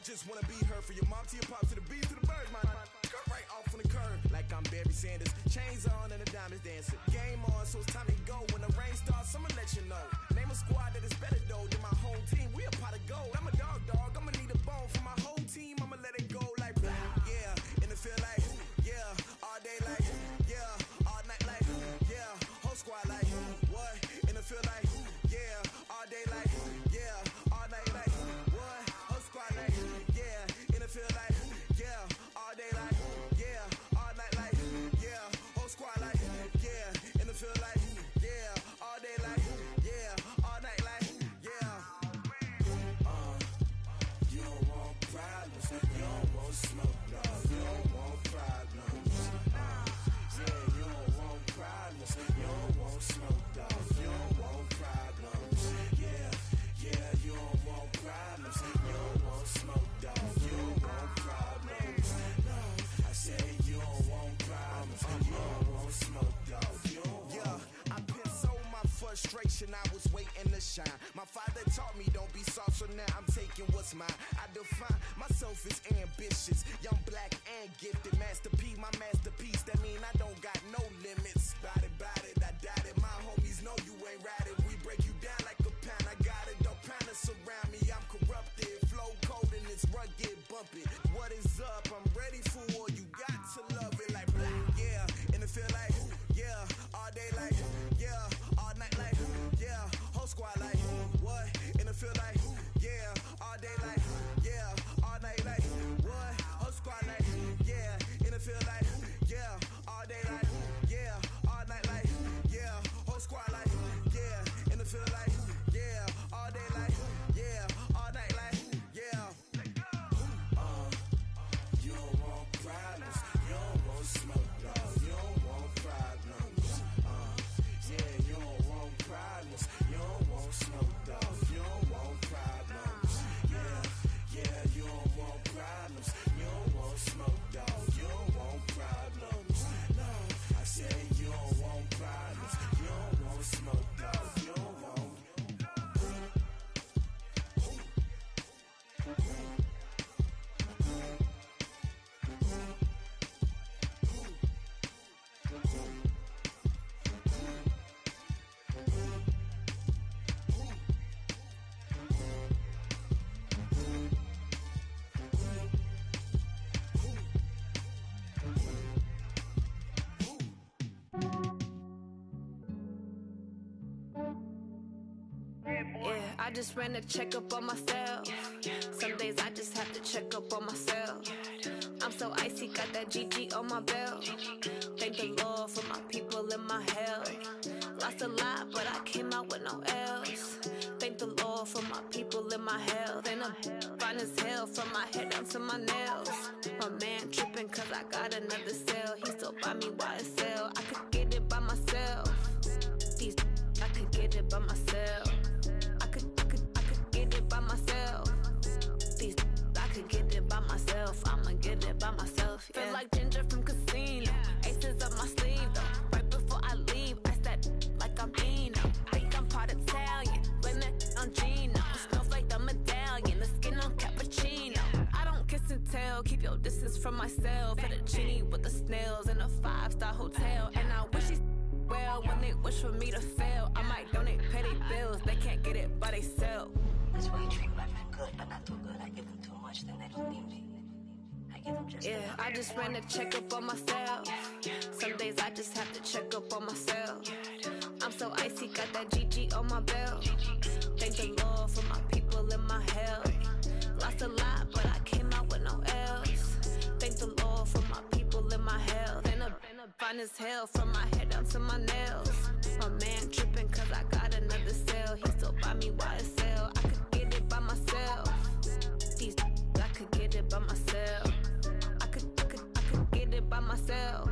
just wanna be her. From your mom to your pop to the beat to the birds, my skirt right off on the curb. Like I'm Barry Sanders, chains on and the diamonds dancing. Game on, so it's time to go. When the rain starts, I'ma let you know. Name a squad that is better though than my home team. We a pot of gold. I'm a dog, I'ma need a bone for my whole team. I'ma let it go like yeah, in the field like yeah, all day like yeah, all night like yeah, whole squad like what? In the field like yeah, all day like yeah, all night like what? Whole squad like yeah, in the field like yeah, all day like yeah, all night like yeah, whole squad like yeah, in the field like yeah, all day like yeah, all night like yeah. You don't want problems, you don't want smoke, no, you don't want problems. Yeah, you don't want problems, you don't want smoke, dog, you don't want problems. Yeah, yeah, you don't want problems, you don't want smoke, dog, you don't want problems. No, I said you don't want problems, you don't want smoke, dog, you don't want. Yeah, I've been so my frustration, I was waiting to shine. My father taught me don't be soft, so now I'm taking what's mine. I define myself as ambitious, young, black, and gifted. Master P, my masterpiece, that mean I don't got no limits. Bout it, I doubt it. My homies know you ain't ratted. We break you down like a pound. I got it, don't panic surround me. I'm corrupted, flow cold and it's rugged, bumpy. What is up? I'm ready for war. You got to love it like black, yeah. In the field like yeah, all day like yeah, all night like yeah, whole squad like what? In the field like yeah, all day like yeah, all night like what? Whole squad like yeah, in the field like yeah, all day like yeah, all night like yeah, whole squad like yeah, in the field like yeah, all day like yeah, all night like yeah. You don't want problems, you don't want smoke, no, you don't want problems. Yeah, you don't want problems, you don't want smoke, dog, you don't want problems. Yeah, yeah, you don't want problems, you don't want smoke, dog, you don't want problems. No, I said you don't want problems, you don't want smoke, dog, you don't want. Yeah, I just ran a checkup on myself. Some days I just have to check up on myself. I'm so icy, got that GG on my belt. Thank the Lord for my people in my health. Lost a lot, but I came out with no L's. Thank the Lord for my people in my health. And I'm fine as hell from my head down to my nails. My man tripping cause I got another cell. He still buy me YSL. I could get it by myself. These I could get it by myself. I could get it by myself. These I could get it by myself. I'ma get it by myself. Yeah. Feel like Ginger from Casino. Aces up my sleeve though. Right before I leave, I said like I'm Dino. Think I'm part Italian. Blame that on Gino. Smells like the medallion. The skin on cappuccino. I don't kiss and tell. Keep your distance from myself. Fettuccine with the snails in a 5-star hotel. And I wish he's well when they wish for me to fail. I might donate petty bills. They can't get it by they sell. That's why you treat women good, but not too good. I give them too much, then they don't need me. I give them just enough. I just ran a checkup on myself. Some days I just have to check up on myself. I'm so icy, got that GG on my belt. Thank the Lord for my people in my health. Lost a lot, but I came out with no L's. Thank the Lord for my people in my health. And I'm fine as hell from my head down to my nails. My man tripping cause I got another cell. He still buy me YSL. I could get it by myself. These I could get it by myself. I could get it by myself.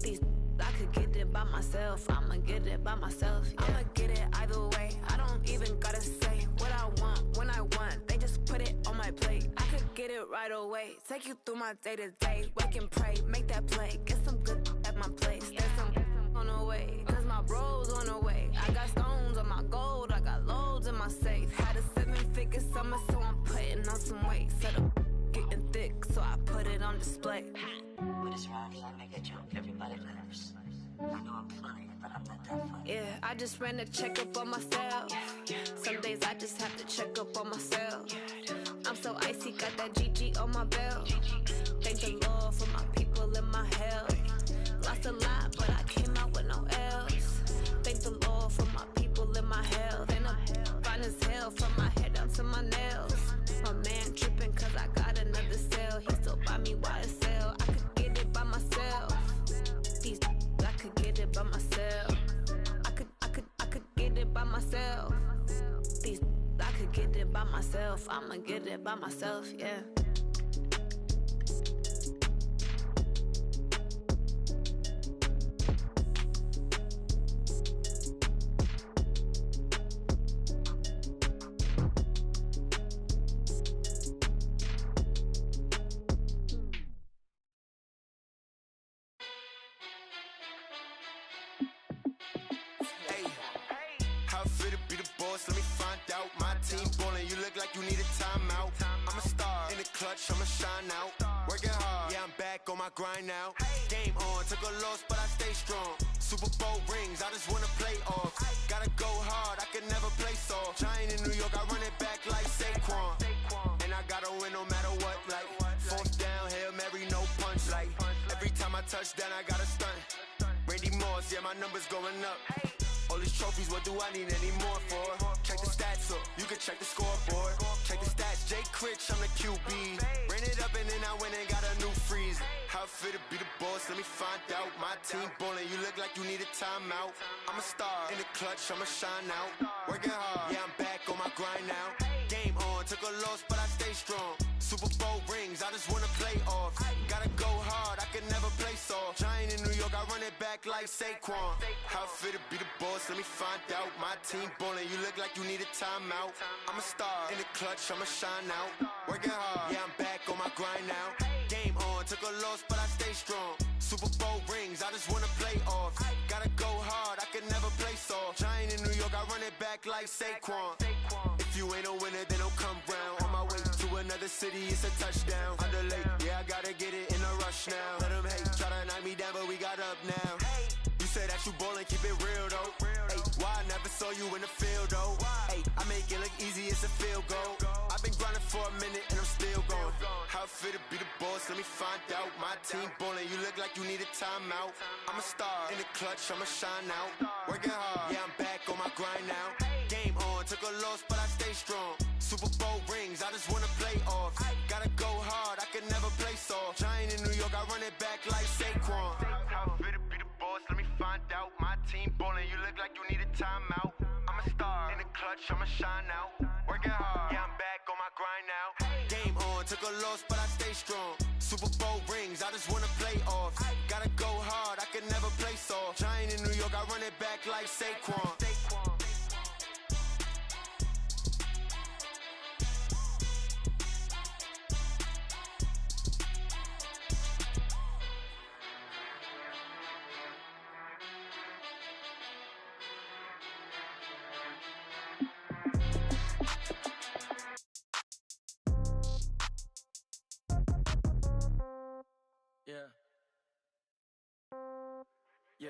These I could get it by myself. I'ma get it by myself. Yeah. I'ma get it either way. I don't even gotta say what I want when I want. They just put it on my plate. I could get it right away. Take you through my day to day. Wake and pray, make that play. Get some good at my place. There's some on the way, cause my bro's on the way. I got stones on my gold, I got loads in my safe. Had a 7-figure summer, so I'm putting on lost some weight, said I'm getting thick, so I put it on display. With this round here, I make a joke, everybody laughs. I know I'm funny, but I'm not that funny. Yeah, I just ran a checkup on myself. Some days I just have to check up on myself. I'm so icy, got that GG on my belt. Thank the Lord for my people in my health. Lost a lot, but I came out with no L's. Thank the Lord for my people in my health. And I'm fine as hell from my head down to my nails. My man tripping cause I got another cell. He still buy me YSL. I could get it by myself. These I could get it by myself. I could get it by myself. These I could get it by myself. I'ma get it by myself, yeah. How fit to be the boss? Let me find out. My team ballin', you look like you need a timeout. I'm a star in the clutch, I'ma shine out. Working hard, yeah, I'm back on my grind now. Game on, took a loss, but I stay strong. Super Bowl rings, I just wanna play off. Gotta go hard, I can never play soft. Giant in New York, I run it back like Saquon. And I gotta win no matter what, like fourth down, Hail Mary, no punch. Like every time I touch down, I gotta stunt. Randy Moss, yeah, my numbers going up. All these trophies, what do I need any more for? Check the stats up, you can check the scoreboard. Check the stats, Jay Critch, I'm the QB. Ran it up and then I went and got a new freeze. How fit to be the boss, let me find out. My team ballin', you look like you need a timeout. I'm a star in the clutch, I'ma shine out. Working hard, yeah, I'm back on my grind now. Game on, took a loss, but I stay strong. Super Bowl rings, I just wanna play off. Gotta go hard, I can never play soft. Giant in New York, I run it back like Saquon. How fit to be the boss, let me find out. My team ballin', you look like you need a timeout. I'm a star in the clutch, I'ma shine out. Working hard, yeah, I'm back on my grind now. Game on, took a loss, but I stay strong. Super Bowl rings, I just wanna play off. Gotta go hard, I can never play soft. Giant in New York, I run it back like Saquon. If you ain't a winner, then don't come round. On my way to another city, it's a touchdown. Underlay, yeah, I gotta get it in a rush now. Let them hate, try to knock me down, but we got up now. You say that you ballin', keep it real though. Hey, why I never saw you in the field though? Hey, I make it look easy, it's a field goal. I've been grinding for a minute and I'm still going. How fit to be the boss, let me find out. My team ballin', you look like you need a timeout. I'm a star in the clutch, I'ma shine out. Working hard, yeah, I'm back on my grind now. Game on, took a loss, but I stay strong. Super Bowl rings, I just wanna play off. Gotta go hard, I can never play soft. Giant in New York, I run it back like Saquon. How fit to be the boss, let me find out. My team ballin', you look like you need a timeout. I'm a star in the clutch, I'ma shine out. Working hard, yeah, I'm back on my grind now. Game on, took a loss, but I stay strong. Super Bowl rings, I just wanna play off. Gotta go hard, I can never play soft. Giant in New York, I run it back like Saquon. Yeah. Yeah.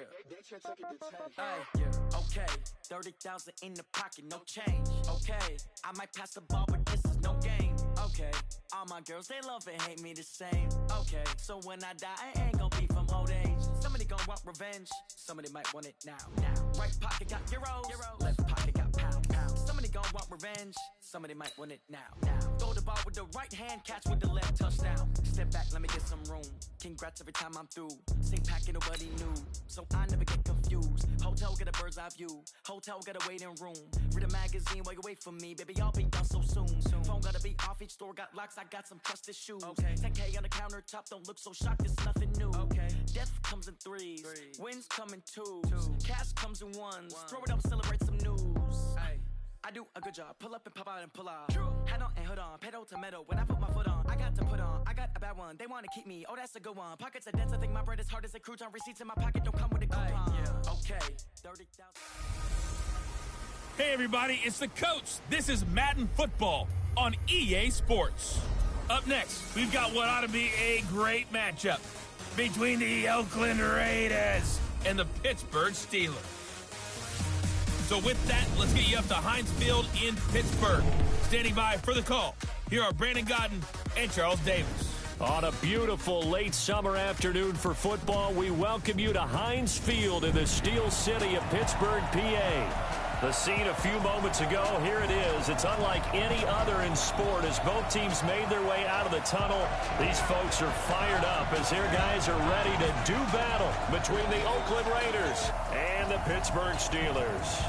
Hey, yeah. Okay. 30,000 in the pocket, no change. Okay. I might pass the ball, but this is no game. Okay. All my girls, they love and hate me the same. Okay. So when I die, I ain't gonna be from old age. Somebody gonna want revenge. Somebody might want it now. Right pocket got euros. Left pocket got pound. Somebody gonna want revenge. Somebody might want it now. Throw the ball with the right hand, catch with the left, touchdown. Step back, let me get some room. Congrats every time I'm through. Same packet, nobody knew, so I never get confused. Hotel get a bird's eye view. Hotel get a waiting room. Read a magazine while you wait for me, baby. I'll be done so soon. Phone gotta be off. Each store got locks. I got some trusted shoes. Okay. 10K on the countertop. Don't look so shocked. It's nothing new. Okay. Death comes in threes. Wins come in twos. Cash comes in ones. Throw it up, celebrate some news. Ay. I do a good job. Pull up and pop out and pull out. Head on and hood on. Pedal to metal. When I put my foot on, I got to put on. I got a bad one. They want to keep me. Oh, that's a good one. Pockets are dense. I think my bread is hard as a crouton. Receipts in my pocket don't come with a coupon. Yeah. Okay. 30,000. Hey, everybody. It's the coach. This is Madden Football. on EA Sports. Up next, we've got what ought to be a great matchup between the Oakland Raiders and the Pittsburgh Steelers. So with that, let's get you up to Heinz Field in Pittsburgh. Standing by for the call, here are Brandon Godden and Charles Davis. On a beautiful late summer afternoon for football, we welcome you to Heinz Field in the Steel City of Pittsburgh, PA. The scene a few moments ago, here it is. It's unlike any other in sport as both teams made their way out of the tunnel. These folks are fired up as their guys are ready to do battle between the Oakland Raiders and the Pittsburgh Steelers.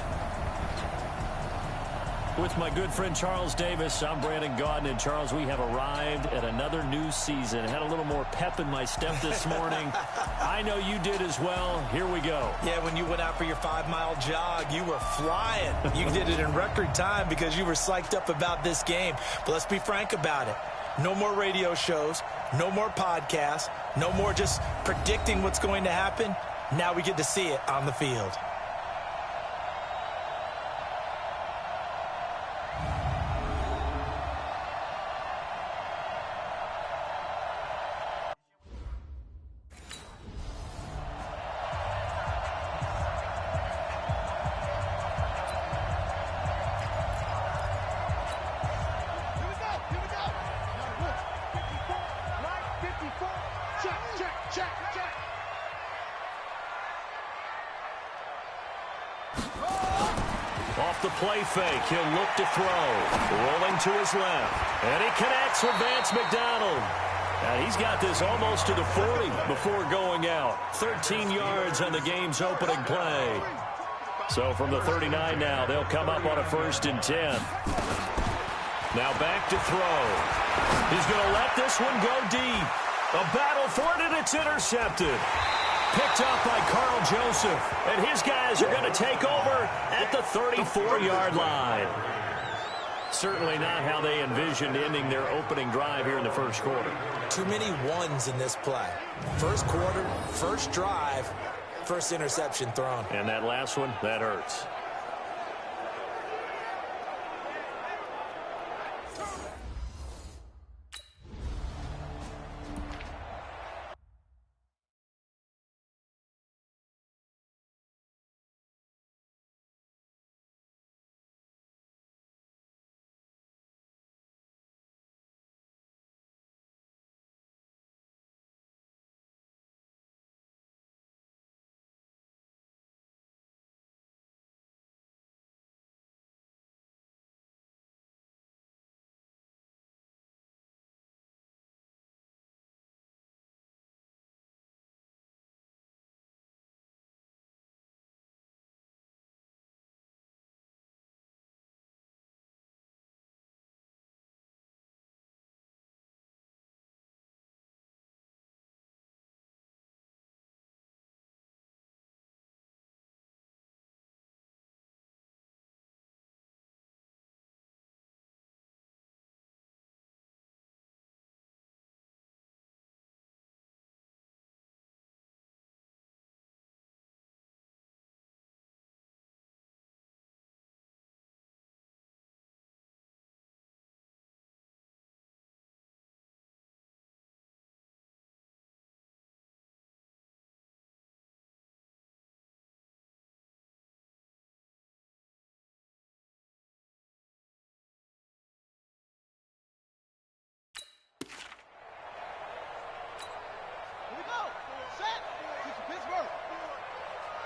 With my good friend Charles Davis, I'm Brandon Godden. And Charles, we have arrived at another new season. Had a little more pep in my step this morning. I know you did as well. Here we go. Yeah, when you went out for your 5-mile jog, you were flying. You did it in record time because you were psyched up about this game. But let's be frank about it. No more radio shows, no more podcasts, no more just predicting what's going to happen. Now we get to see it on the field. Off the play fake, he'll look to throw. Rolling to his left. And he connects with Vance McDonald. And he's got this almost to the 40 before going out. 13 yards on the game's opening play. So from the 39 now, they'll come up on a 1st and 10. Now back to throw. He's going to let this one go deep. A battle for it, and it's intercepted. Picked up by Carl Joseph, and his guys are going to take over at the 34-yard line. Certainly not how they envisioned ending their opening drive here in the first quarter. Too many ones in this play. First quarter, first drive, first interception thrown. And that last one, that hurts.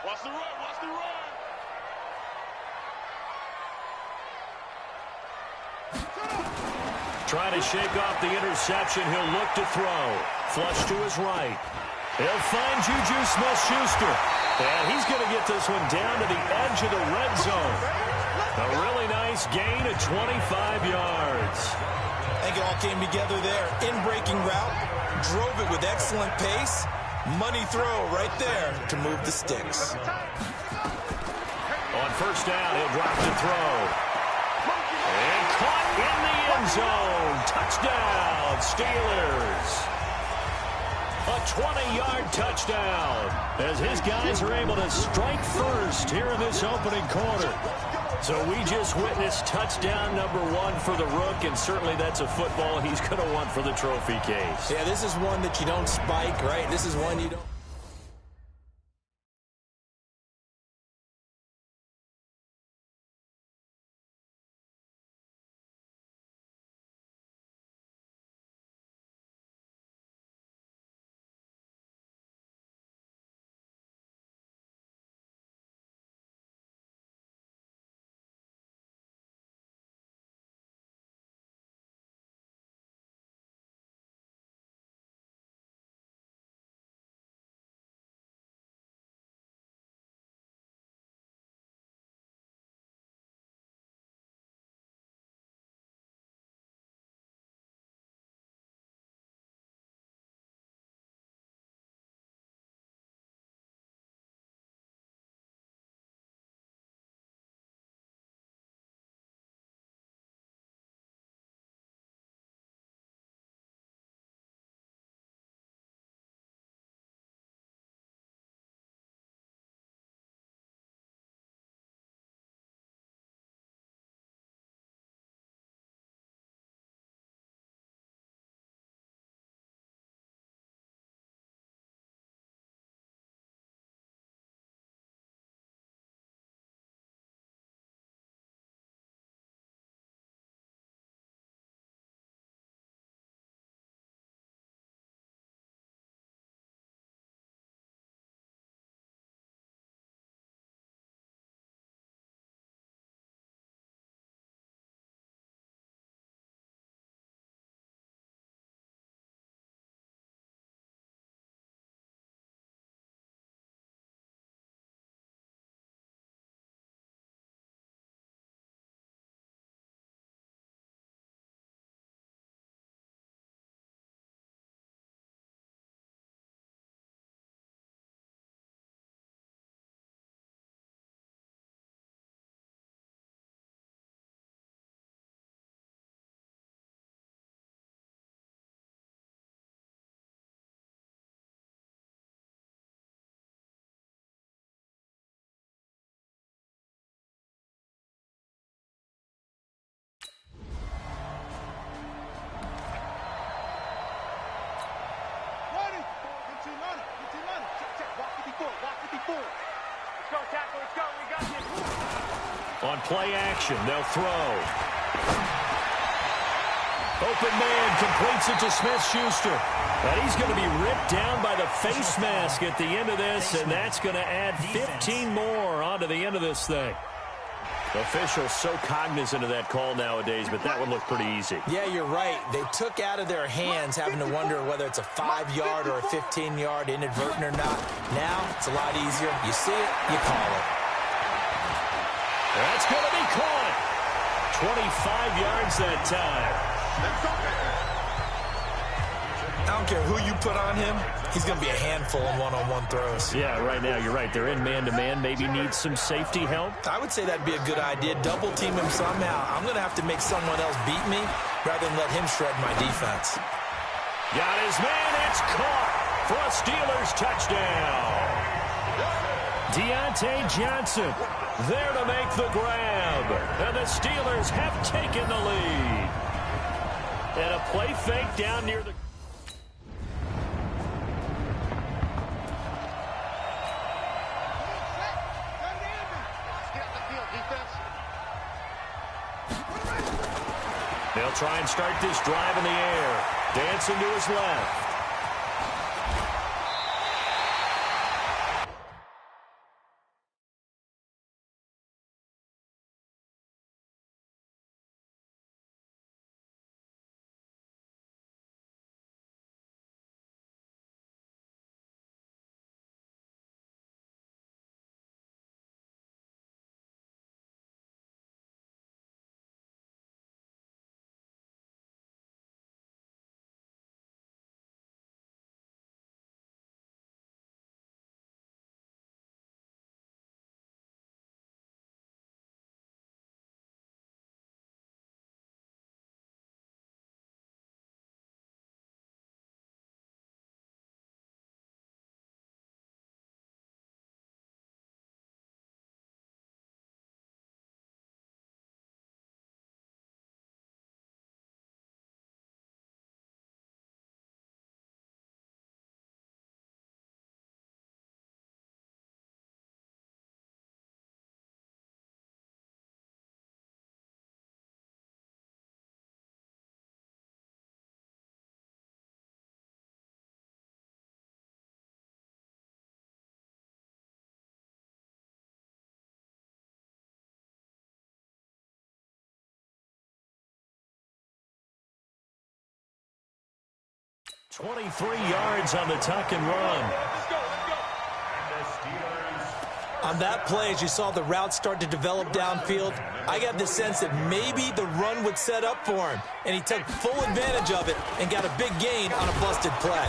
Watch the run, watch the run. Trying to shake off the interception. He'll look to throw. Flush to his right. He'll find Juju Smith-Schuster. And he's going to get this one down to the edge of the red zone. A really nice gain of 25 yards. I think it all came together there. In-breaking route, drove it with excellent pace. Money throw right there to move the sticks. On first down, he'll drop to throw. And caught in the end zone. Touchdown, Steelers. A 20-yard touchdown as his guys are able to strike first here in this opening quarter. So we just witnessed touchdown number 1 for the Rook, and certainly that's a football he's going to want for the trophy case. Yeah, this is one that you don't spike, right? This is one you don't... On play action, they'll throw. Open man completes it to Smith-Schuster. And he's going to be ripped down by the face mask at the end of this, and that's going to add 15 more onto the end of this thing. Officials so cognizant of that call nowadays, but that one looked pretty easy. Yeah, you're right. They took out of their hands having to wonder whether it's a 5-yard or a 15-yard inadvertent or not. Now, it's a lot easier. You see it, you call it. That's going to be caught. 25 yards that time. I don't care who you put on him. He's going to be a handful in one-on-one throws. Yeah, right now, you're right. They're in man-to-man. Maybe needs some safety help. I would say that'd be a good idea. Double team him somehow. I'm going to have to make someone else beat me rather than let him shred my defense. Got his man. It's caught for a Steelers touchdown. Deontay Johnson there to make the grab. And the Steelers have taken the lead. And a play fake down near the... They'll try and start this drive in the air. Dancing to his left. 23 yards on the tuck and run. On that play, as you saw the route start to develop downfield, I got the sense that maybe the run would set up for him, and he took full advantage of it and got a big gain on a busted play.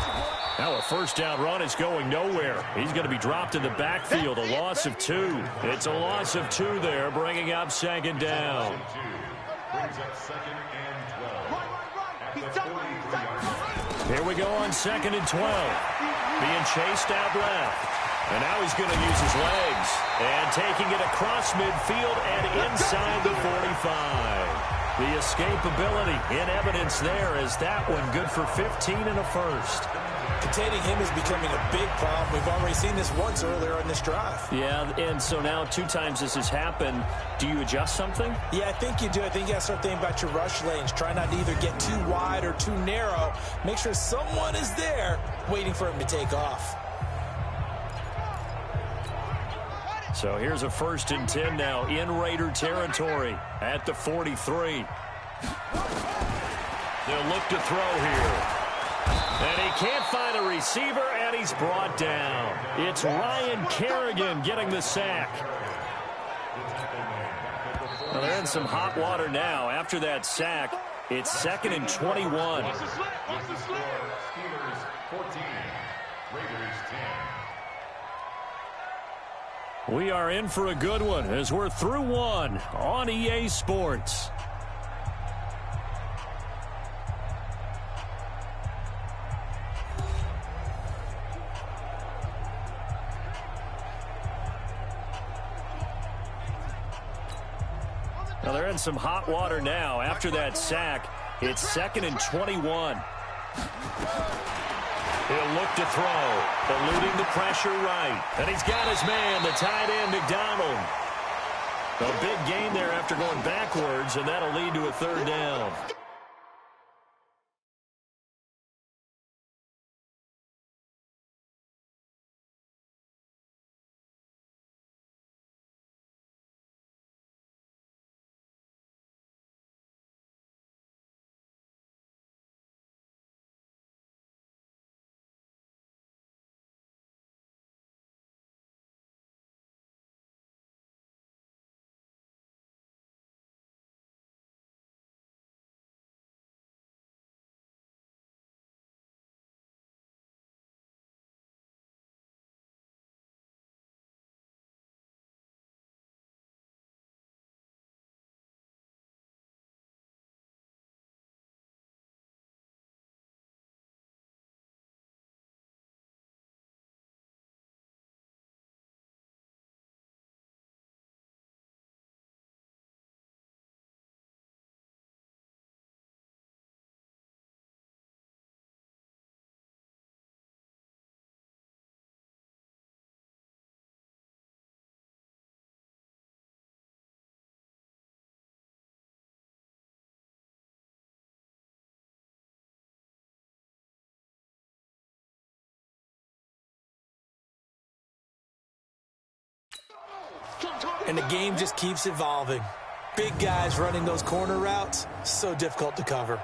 Now a first down run is going nowhere. He's going to be dropped in the backfield, a loss of 2. It's a loss of 2 there, bringing up second down. Here we go on 2nd and 12. Being chased out left. And now he's going to use his legs. And taking it across midfield and inside the 45. The escapability in evidence there as that one good for 15 and a first. Containing him is becoming a big problem. We've already seen this once earlier in this drive. Yeah, and so now 2 times this has happened. Do you adjust something? Yeah, I think you do. I think you got to start thinking about your rush lanes. Try not to either get too wide or too narrow. Make sure someone is there waiting for him to take off. So here's a 1st and 10 now in Raider territory at the 43. They'll look to throw here. And he can't find a receiver, and he's brought down. It's Ryan Kerrigan getting the sack. Well, they're in some hot water now. After that sack, it's 2nd and 21. What's the slip? Steelers 14, Raiders 10. We are in for a good one as we're through one on EA Sports. Now they're in some hot water now. After that sack, it's 2nd and 21. He'll look to throw, eluding the pressure right. And he's got his man, the tight end, McDonald. A big gain there after going backwards, and that'll lead to a 3rd down. And the game just keeps evolving. Big guys running those corner routes, so difficult to cover.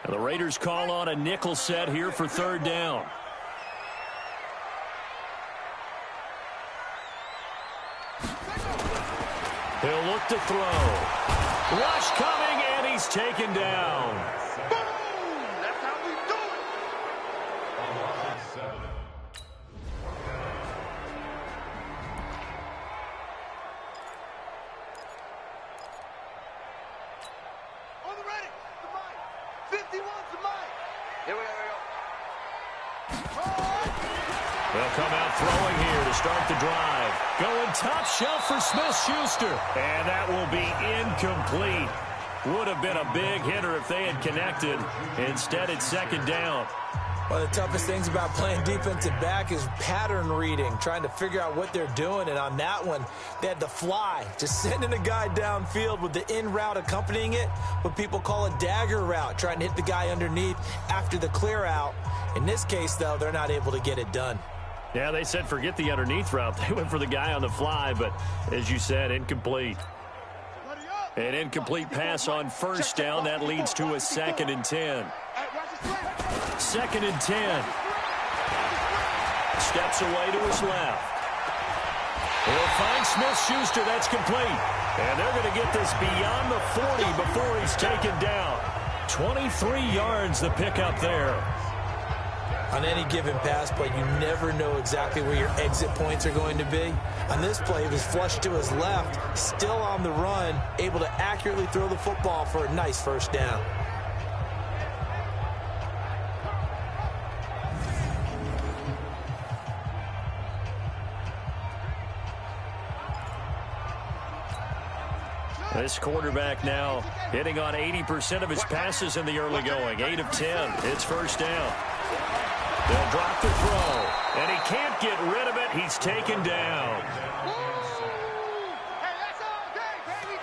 The Raiders call on a nickel set here for 3rd down. He'll look to throw. Rush coming, and he's taken down. Boom! That's how we do it. On the ready, the mic. 51's the mic. Here we go. They'll come out throwing here to start the drive. Going top shelf for Smith-Schuster. And that will be incomplete. Would have been a big hitter if they had connected. Instead, it's 2nd down. One of the toughest things about playing defensive back is pattern reading, trying to figure out what they're doing. And on that one, they had the fly, just sending a guy downfield with the in route accompanying it, what people call a dagger route, trying to hit the guy underneath after the clear out. In this case, though, they're not able to get it done. Yeah, they said forget the underneath route. They went for the guy on the fly, but as you said, incomplete. An incomplete pass on first down. That leads to a 2nd and 10. 2nd and 10. Steps away to his left. He'll find Smith-Schuster. That's complete. And they're going to get this beyond the 40 before he's taken down. 23 yards the pickup there. On any given pass play, you never know exactly where your exit points are going to be. On this play, he was flushed to his left, still on the run, able to accurately throw the football for a nice first down. This quarterback now hitting on 80% of his passes in the early going. 8 of 10. It's first down. They'll drop the throw, and he can't get rid of it. He's taken down.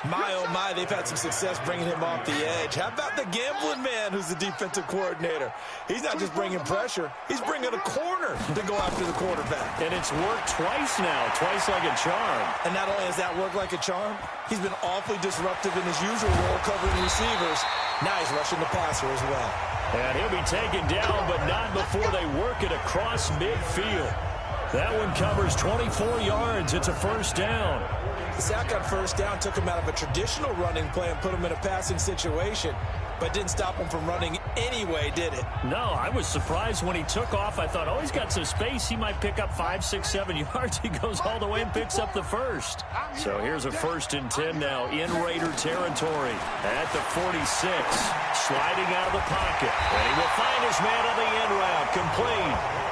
My, oh my, they've had some success bringing him off the edge. How about the gambling man who's the defensive coordinator? He's not just bringing pressure. He's bringing a corner to go after the quarterback. And it's worked twice now, twice like a charm. And not only has that worked like a charm, he's been awfully disruptive in his usual role covering receivers. Now he's rushing the passer as well. And he'll be taken down, but not before they work it across midfield. That one covers 24 yards. It's a first down. The sack on first down took him out of a traditional running play and put him in a passing situation, but didn't stop him from running anyway, did it? No, I was surprised when he took off. I thought, oh, he's got some space. He might pick up 5, 6, 7 yards. He goes all the way and picks up the first. So here's a 1st and 10 now in Raider territory at the 46. Sliding out of the pocket. And he will find his man on the end route. Complete.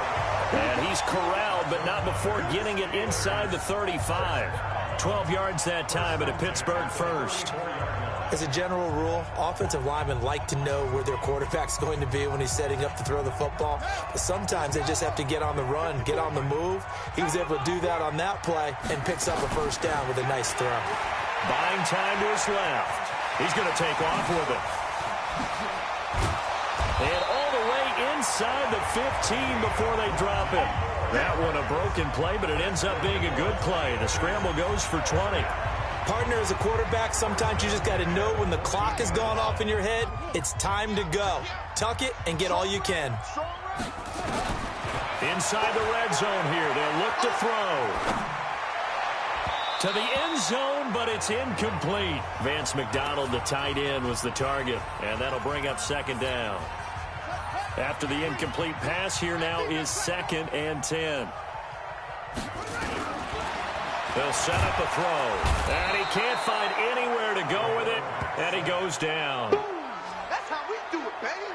And he's corralled, but not before getting it inside the 35. 12 yards that time at a Pittsburgh first. As a general rule, offensive linemen like to know where their quarterback's going to be when he's setting up to throw the football. But sometimes they just have to get on the run, get on the move. He was able to do that on that play and picks up a first down with a nice throw. Buying time to his left. He's going to take off with it. And all the way inside the 15 before they drop it. That one a broken play, but it ends up being a good play. The scramble goes for 20. Partner, as a quarterback, sometimes you just got to know when the clock has gone off in your head, it's time to go. Tuck it and get all you can. Inside the red zone here. They'll look to throw. To the end zone, but it's incomplete. Vance McDonald, the tight end, was the target, and that'll bring up 2nd down. After the incomplete pass, here now is 2nd and 10. They'll set up a throw, and he can't find anywhere to go with it, and he goes down. That's how we do it, baby.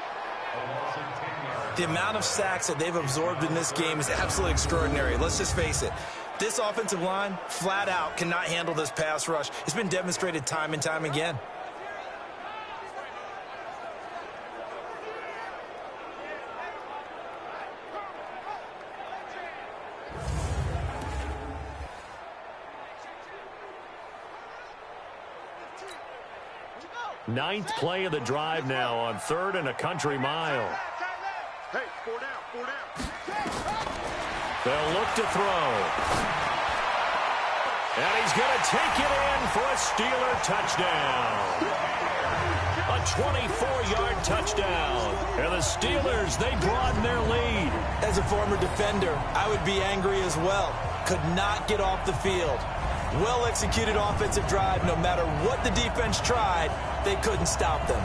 The amount of sacks that they've absorbed in this game is absolutely extraordinary. Let's just face it. This offensive line, flat out, cannot handle this pass rush. It's been demonstrated time and time again. Ninth play of the drive now on 3rd and a country mile. Hey, 4 down, 4 down. They'll look to throw. And he's going to take it in for a Steeler touchdown. A 24-yard touchdown. And the Steelers, they broaden their lead. As a former defender, I would be angry as well. Could not get off the field. Well-executed offensive drive. No matter what the defense tried, they couldn't stop them.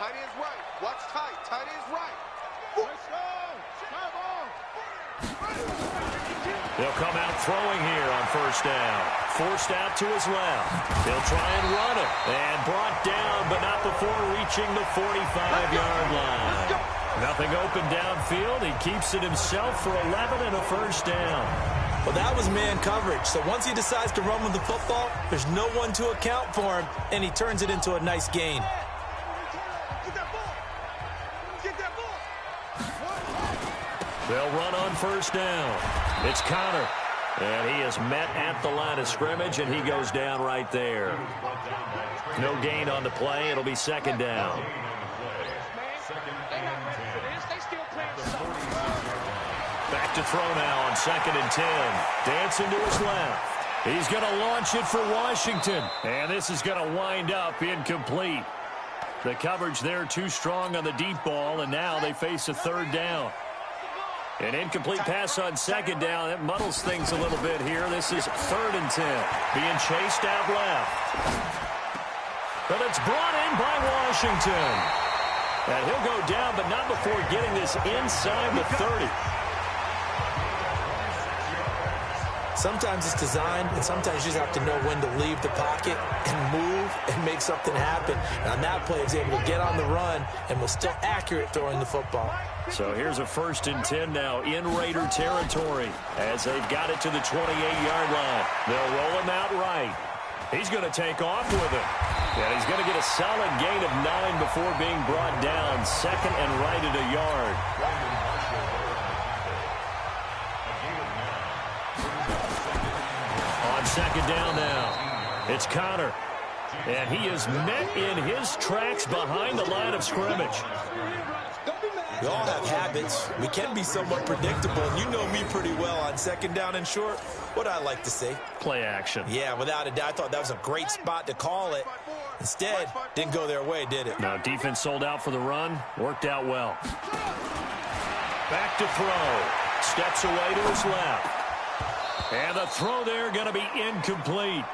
Tight end's right. Watch tight. Tight end's right. Let's go. Come on. They'll come out throwing here on first down. Forced out to his left. They'll try and run it. And brought down, but not before reaching the 45-yard line. Nothing open downfield. He keeps it himself for 11 and a first down. Well, that was man coverage. So once he decides to run with the football, there's no one to account for him, and he turns it into a nice gain. Get that ball. Get that ball. They'll run on first down. It's Connor. And he is met at the line of scrimmage, and he goes down right there. No gain on the play. It'll be second down. Back to throw now on 2nd and 10. Dancing to his left. He's going to launch it for Washington. And this is going to wind up incomplete. The coverage there too strong on the deep ball, and now they face a third down. An incomplete pass on second down. That muddles things a little bit here. This is 3rd and 10. Being chased out left. But it's brought in by Washington. And he'll go down, but not before getting this inside the 30. Sometimes it's designed, and sometimes you just have to know when to leave the pocket and move and make something happen. And on that play, he was able to get on the run and was still accurate throwing the football. So here's a 1st and 10 now in Raider territory as they've got it to the 28-yard line. They'll roll him out right. He's going to take off with it. And he's going to get a solid gain of 9 before being brought down. 2nd and right at a yard. On 2nd down now, it's Connor. And he is met in his tracks behind the line of scrimmage. We all have habits. We can be somewhat predictable, and you know me pretty well on 2nd down and short. What I like to say? Play action. Yeah, without a doubt. I thought that was a great spot to call it. Instead, didn't go their way, did it? Now, defense sold out for the run. Worked out well. Back to throw. Steps away to his left. And the throw there going to be incomplete.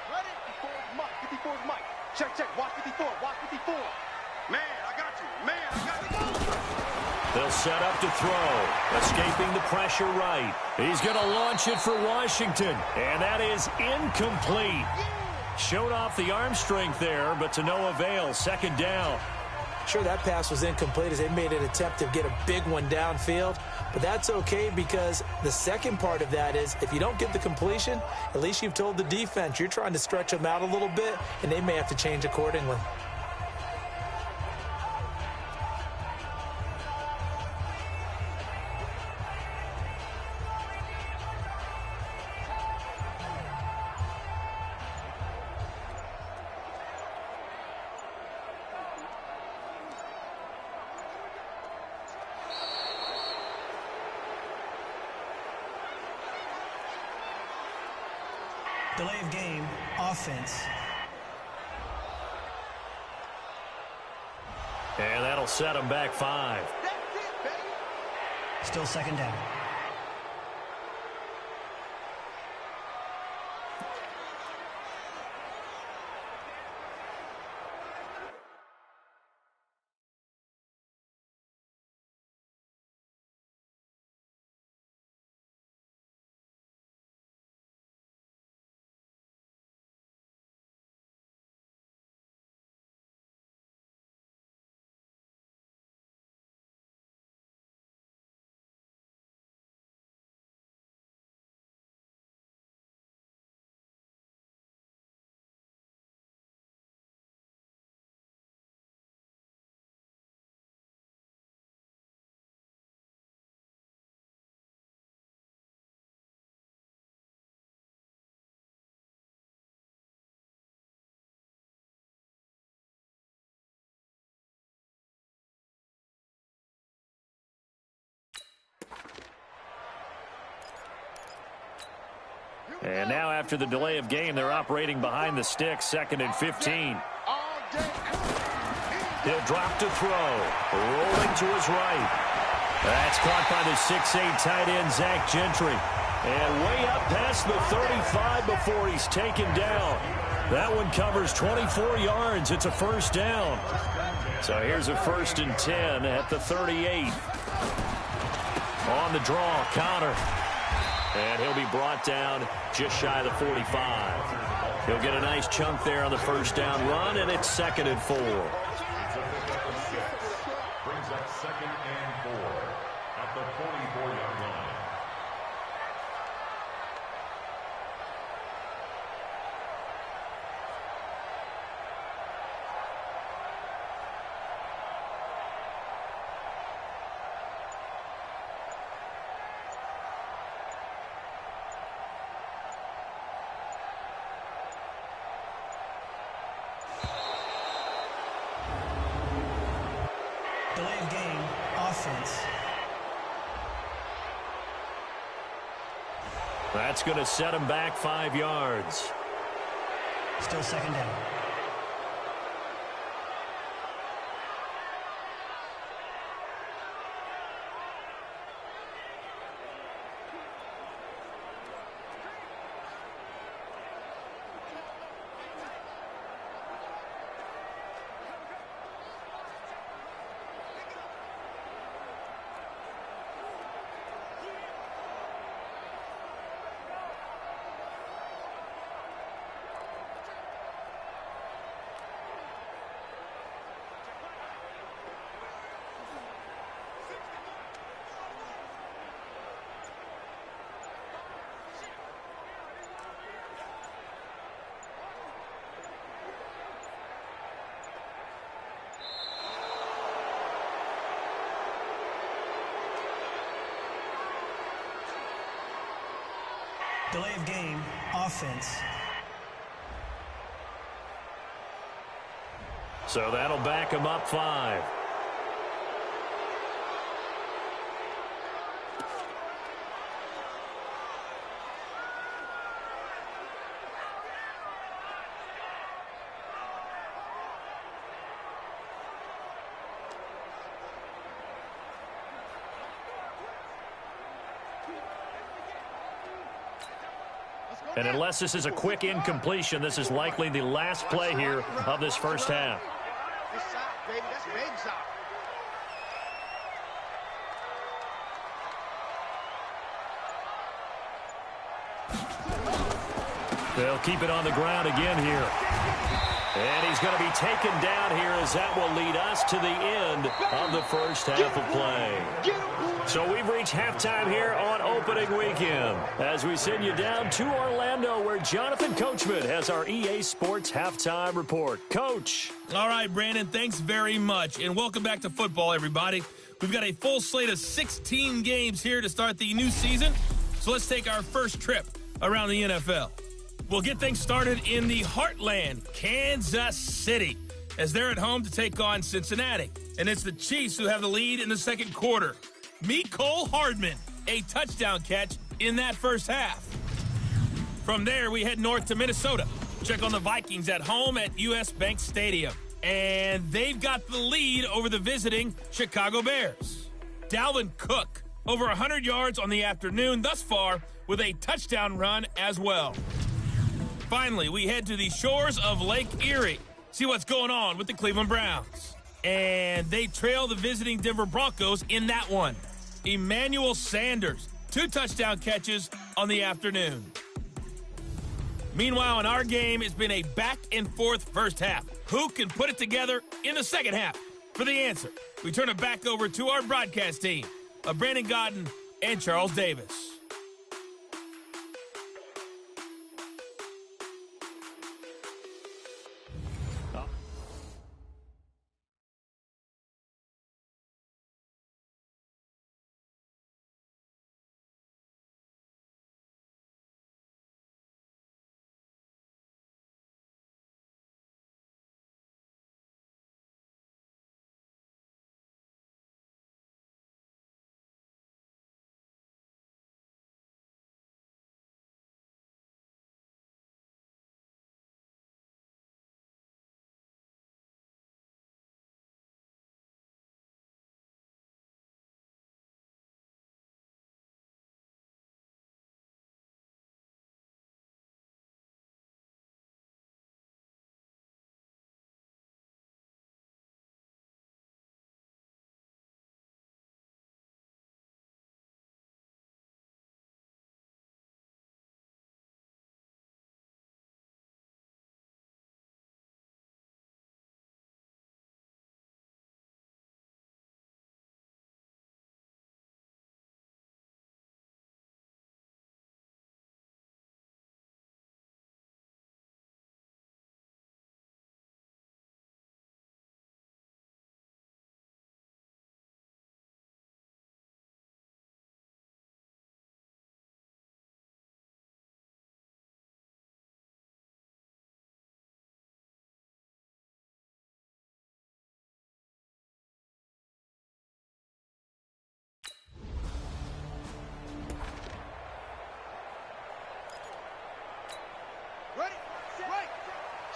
Ready? 54 is Mike. Check, check. Watch 54. Watch 54. Man, I got you. Man, I got you. They'll set up to throw. Escaping the pressure right. He's going to launch it for Washington. And that is incomplete. Showed off the arm strength there, but to no avail. 2nd down. Sure, that pass was incomplete as they made an attempt to get a big one downfield. But that's okay because the second part of that is if you don't get the completion, at least you've told the defense you're trying to stretch them out a little bit, and they may have to change accordingly. Delay of game, offense. And that'll set them back 5. That's it, baby. Still 2nd down. And now after the delay of game, they're operating behind the sticks, 2nd and 15. He'll drop to throw. Rolling to his right. That's caught by the 6'8" tight end, Zach Gentry. And way up past the 35 before he's taken down. That one covers 24 yards. It's a first down. So here's a 1st and 10 at the 38. On the draw, Connor. And he'll be brought down just shy of the 45. He'll get a nice chunk there on the first down run, and it's 2nd and 4. Brings up 2nd and 4 at the 44-yard line. Delay of game, offense. That's going to set him back 5 yards. Still 2nd down. Delay of game, offense. So that'll back him up 5. And unless this is a quick incompletion, this is likely the last play here of this first half. This side, baby, that's baby side. They'll keep it on the ground again here. And he's going to be taken down here as that will lead us to the end of the first half of play. So we've reached halftime here on opening weekend as we send you down to Orlando where Jonathan Coachman has our EA Sports halftime report. Coach. All right, Brandon, thanks very much. And welcome back to football, everybody. We've got a full slate of 16 games here to start the new season. So let's take our first trip around the NFL. We'll get things started in the heartland, Kansas City, as they're at home to take on Cincinnati. And it's the Chiefs who have the lead in the second quarter. Mecole Hardman, a touchdown catch in that first half. From there, we head north to Minnesota. Check on the Vikings at home at US Bank Stadium. And they've got the lead over the visiting Chicago Bears. Dalvin Cook, over 100 yards on the afternoon thus far with a touchdown run as well. Finally, we head to the shores of Lake Erie. See what's going on with the Cleveland Browns. And they trail the visiting Denver Broncos in that one. Emmanuel Sanders, 2 touchdown catches on the afternoon. Meanwhile, in our game, it's been a back-and-forth first half. Who can put it together in the second half? For the answer, we turn it back over to our broadcast team of Brandon Godden and Charles Davis.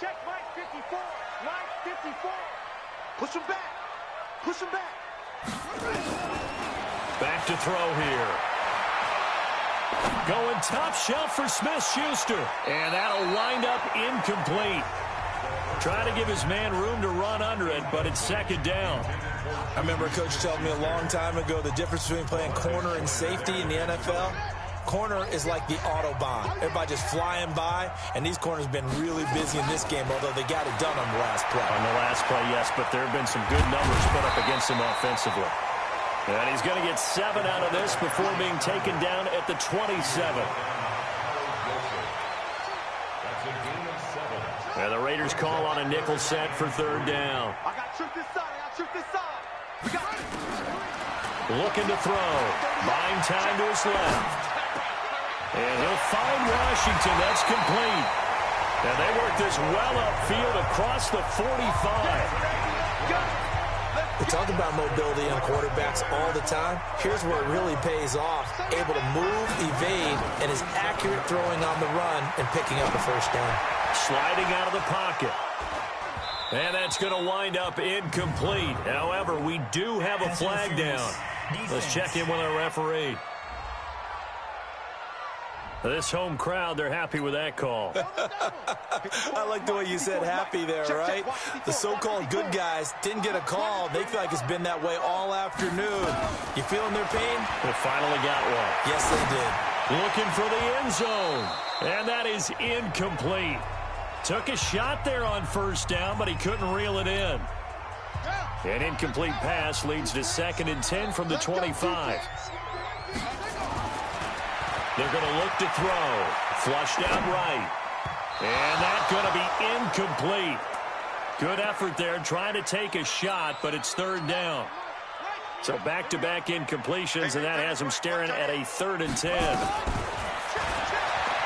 check, Mike, 54. Mike, 54. Push him back. Push him back. Back to throw here. Going top shelf for Smith-Schuster. And that'll wind up incomplete. Trying to give his man room to run under it, but it's second down. I remember a coach telling me a long time ago the difference between playing corner and safety in the NFL. Corner is like the Autobahn. Everybody just flying by, and these corners have been really busy in this game, although they got it done on the last play. On the last play, yes, but there have been some good numbers put up against him offensively. And he's going to get 7 out of this before being taken down at the 27. And the Raiders call on a nickel set for third down. I got truth this side. I got truth this side. We got it. Looking to throw. Buying time to his left. And he'll find Washington. That's complete. And they work this well upfield across the 45. We talk about mobility on quarterbacks all the time. Here's where it really pays off. Able to move, evade, and is accurate throwing on the run and picking up a first down. Sliding out of the pocket. And that's going to wind up incomplete. However, we do have a flag down. Let's check in with our referee. This home crowd, they're happy with that call. I like the way you said happy there, right? The so-called good guys didn't get a call. They feel like it's been that way all afternoon. You feeling their pain? They finally got one. Yes, they did. Looking for the end zone. And that is incomplete. Took a shot there on first down, but he couldn't reel it in. An incomplete pass leads to 2nd and 10 from the 25. They're going to look to throw. Flushed out right. And that's going to be incomplete. Good effort there trying to take a shot, but it's third down. So back-to-back incompletions, and that has him staring at a 3rd and 10.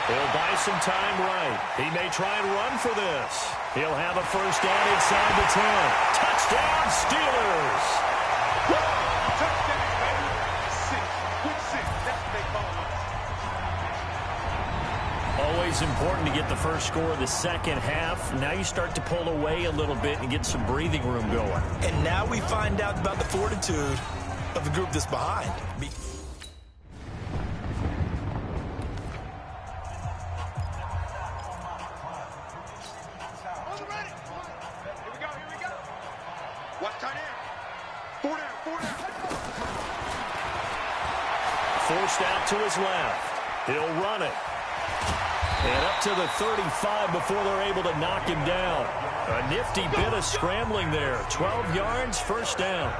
He'll buy some time right. He may try and run for this. He'll have a first down inside the 10. Touchdown, Steelers! Touchdown, baby. 6. Quick 6. That's what they call it. Always important to get the first score of the second half. Now you start to pull away a little bit and get some breathing room going. And now we find out about the fortitude of the group that's behind. Forced out to his left. He'll run it. And up to the 35 before they're able to knock him down. A nifty bit of scrambling there. 12 yards, first down.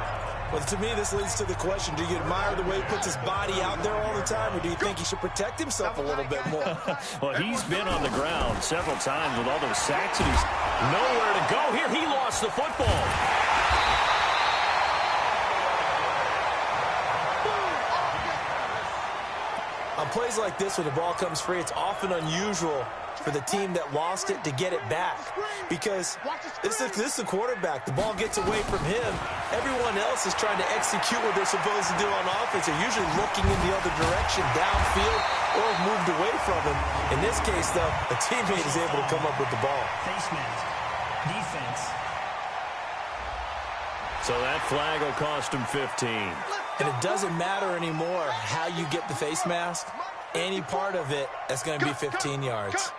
Well, to me, this leads to the question, do you admire the way he puts his body out there all the time, or do you think he should protect himself a little bit more? Well, he's been on the ground several times with all those sacks, and he's nowhere to go. Here, he lost the football. On plays like this, when the ball comes free, it's often unusual for the team that lost it to get it back. Because this is the quarterback. The ball gets away from him. Everyone else is trying to execute what they're supposed to do on offense. They're usually looking in the other direction, downfield, or have moved away from him. In this case, though, a teammate is able to come up with the ball. Face mask. Defense. So that flag will cost him 15. And it doesn't matter anymore how you get the face mask. Any part of it, that's going to be 15 yards.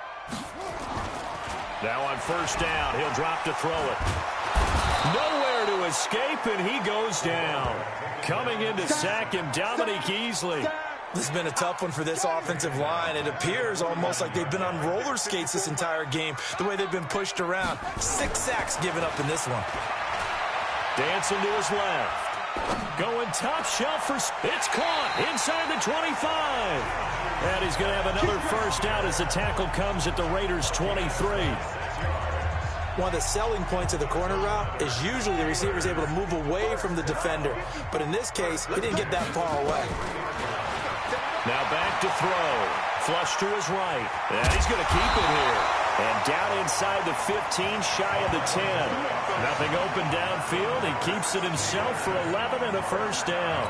Now on first down, he'll drop to throw it. Nowhere to escape, and he goes down. Coming in to sack him, Dominique Easley. This has been a tough one for this offensive line. It appears almost like they've been on roller skates this entire game, the way they've been pushed around. 6 sacks given up in this one. Dancing to his left. Going top shelf for... It's caught inside the 25. And he's going to have another first down as the tackle comes at the Raiders' 23. One of the selling points of the corner route is usually the receiver is able to move away from the defender. But in this case, he didn't get that far away. Now back to throw. Flush to his right. And he's going to keep it here. And down inside the 15, shy of the 10. Nothing open downfield. He keeps it himself for 11 and a first down.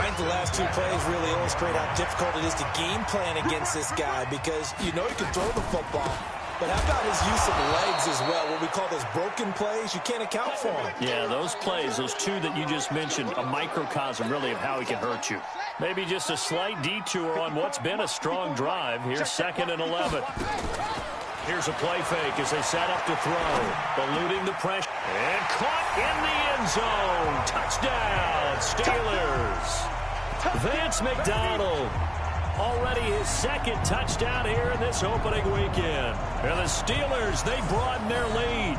I think the last 2 plays really illustrate how difficult it is to game plan against this guy because you know he can throw the football. But how about his use of legs as well? What we call those broken plays, you can't account for them. Yeah, those plays, those two that you just mentioned, a microcosm really of how he can hurt you. Maybe just a slight detour on what's been a strong drive. Here's 2nd and 11. Here's a play fake as they set up to throw. Eluding the pressure. And caught in the end zone. Touchdown, Steelers. Vance McDonald. Already his 2nd touchdown here in this opening weekend. And the Steelers, they broaden their lead.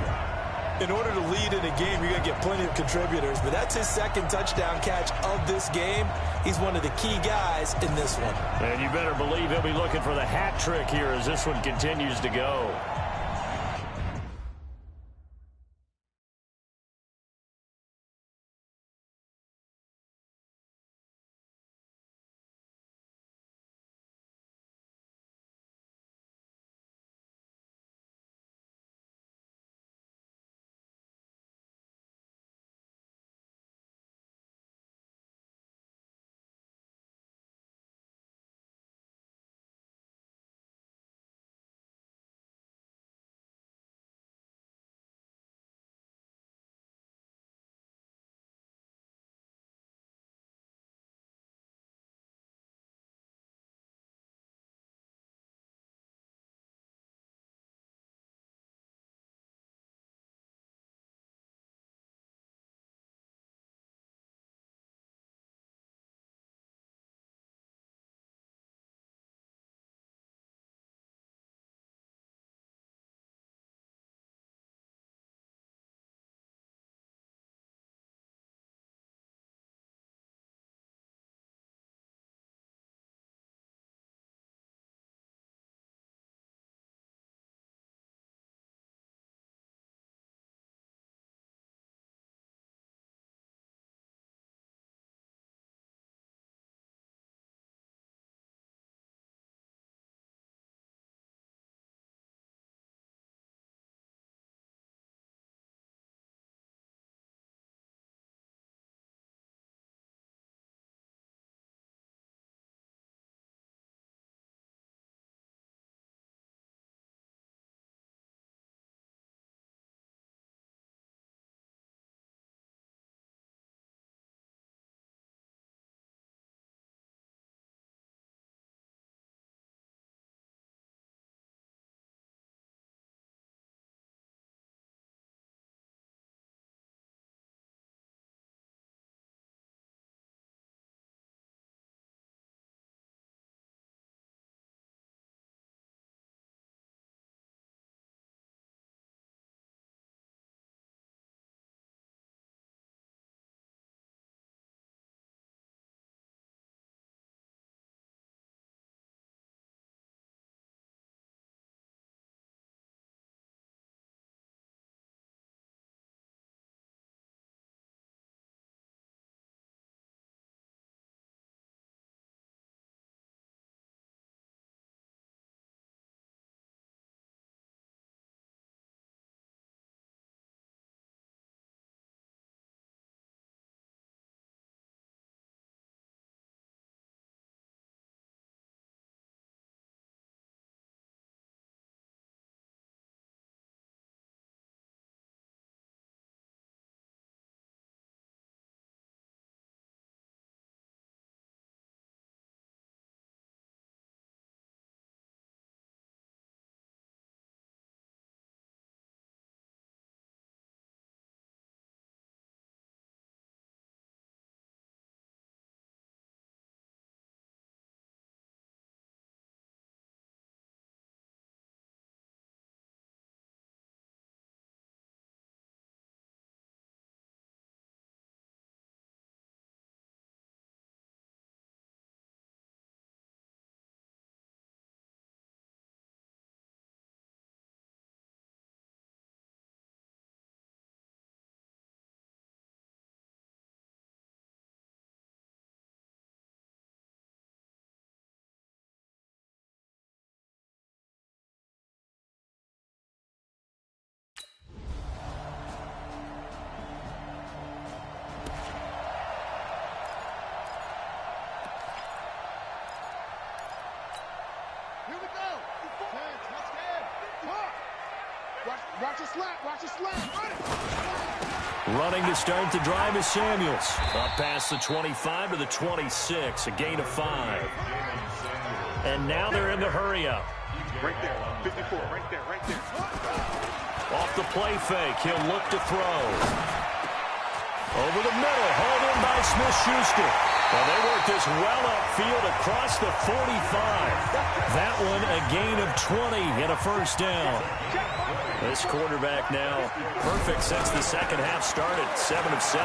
In order to lead in a game, you're going to get plenty of contributors. But that's his 2nd touchdown catch of this game. He's one of the key guys in this one. And you better believe he'll be looking for the hat trick here as this one continues to go. Watch it slap. Watch it slap. Running to start the drive is Samuels. Up past the 25 to the 26, a gain of 5. And now they're in the hurry-up. Right there, 54, right there. Off the play fake, he'll look to throw. Over the middle, hauled in by Smith-Schuster. Well, they worked this well upfield across the 45. That one a gain of 20 and a first down. This quarterback now perfect since the second half started. 7 of 7.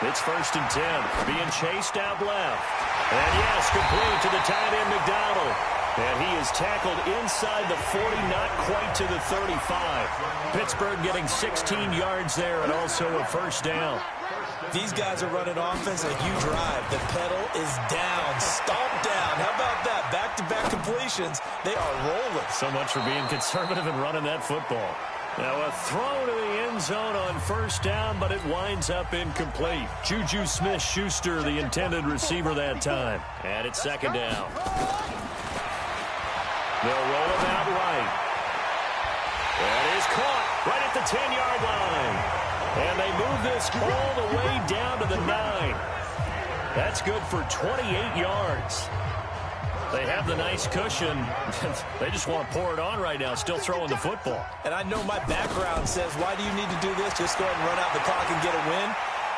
It's 1st and 10. Being chased out left. And yes, complete to the tight end McDonald. And he is tackled inside the 40, not quite to the 35. Pittsburgh getting 16 yards there and also a first down. These guys are running offense a huge drive. The pedal is down, stomped down. How about that? Back-to-back completions. They are rolling. So much for being conservative and running that football. Now a throw to the end zone on first down, but it winds up incomplete. Juju Smith-Schuster, the intended receiver that time. And it's second down. They'll roll him out right. That is caught right at the 10-yard line. And they move this all the way down to the 9. That's good for 28 yards. They have the nice cushion. They just want to pour it on right now, still throwing the football. And I know my background says, why do you need to do this? Just go ahead and run out the clock and get a win.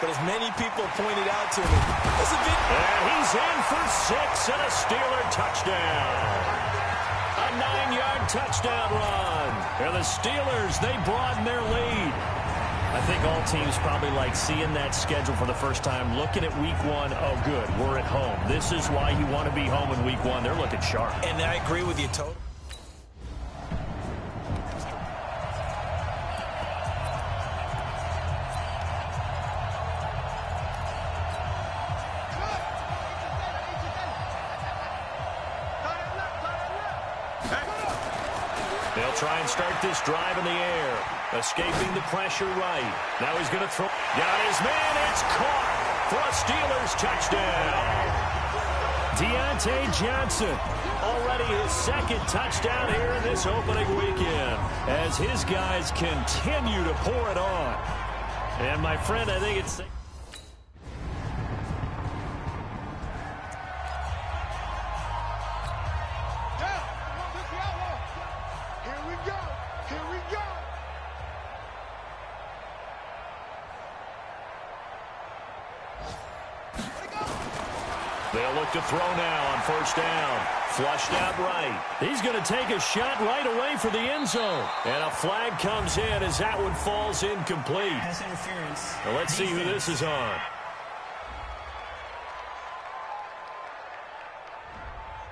But as many people pointed out to me, it's a big... And he's in for 6 and a Steeler touchdown. A 9-yard touchdown run. And the Steelers, they broaden their lead. I think all teams probably like seeing that schedule for the first time, looking at week 1. Oh, good, we're at home. This is why you want to be home in week 1. They're looking sharp. And I agree with you totally. They'll try and start this drive in the air. Escaping the pressure right. Now he's going to throw. Got his man. It's caught for a Steelers touchdown. Deontay Johnson. Already his second touchdown here in this opening weekend. As his guys continue to pour it on. And my friend, I think it's... They'll look to throw now on first down. Flushed out right. He's going to take a shot right away for the end zone. And a flag comes in as that one falls incomplete. Pass interference. Now let's see who this is on.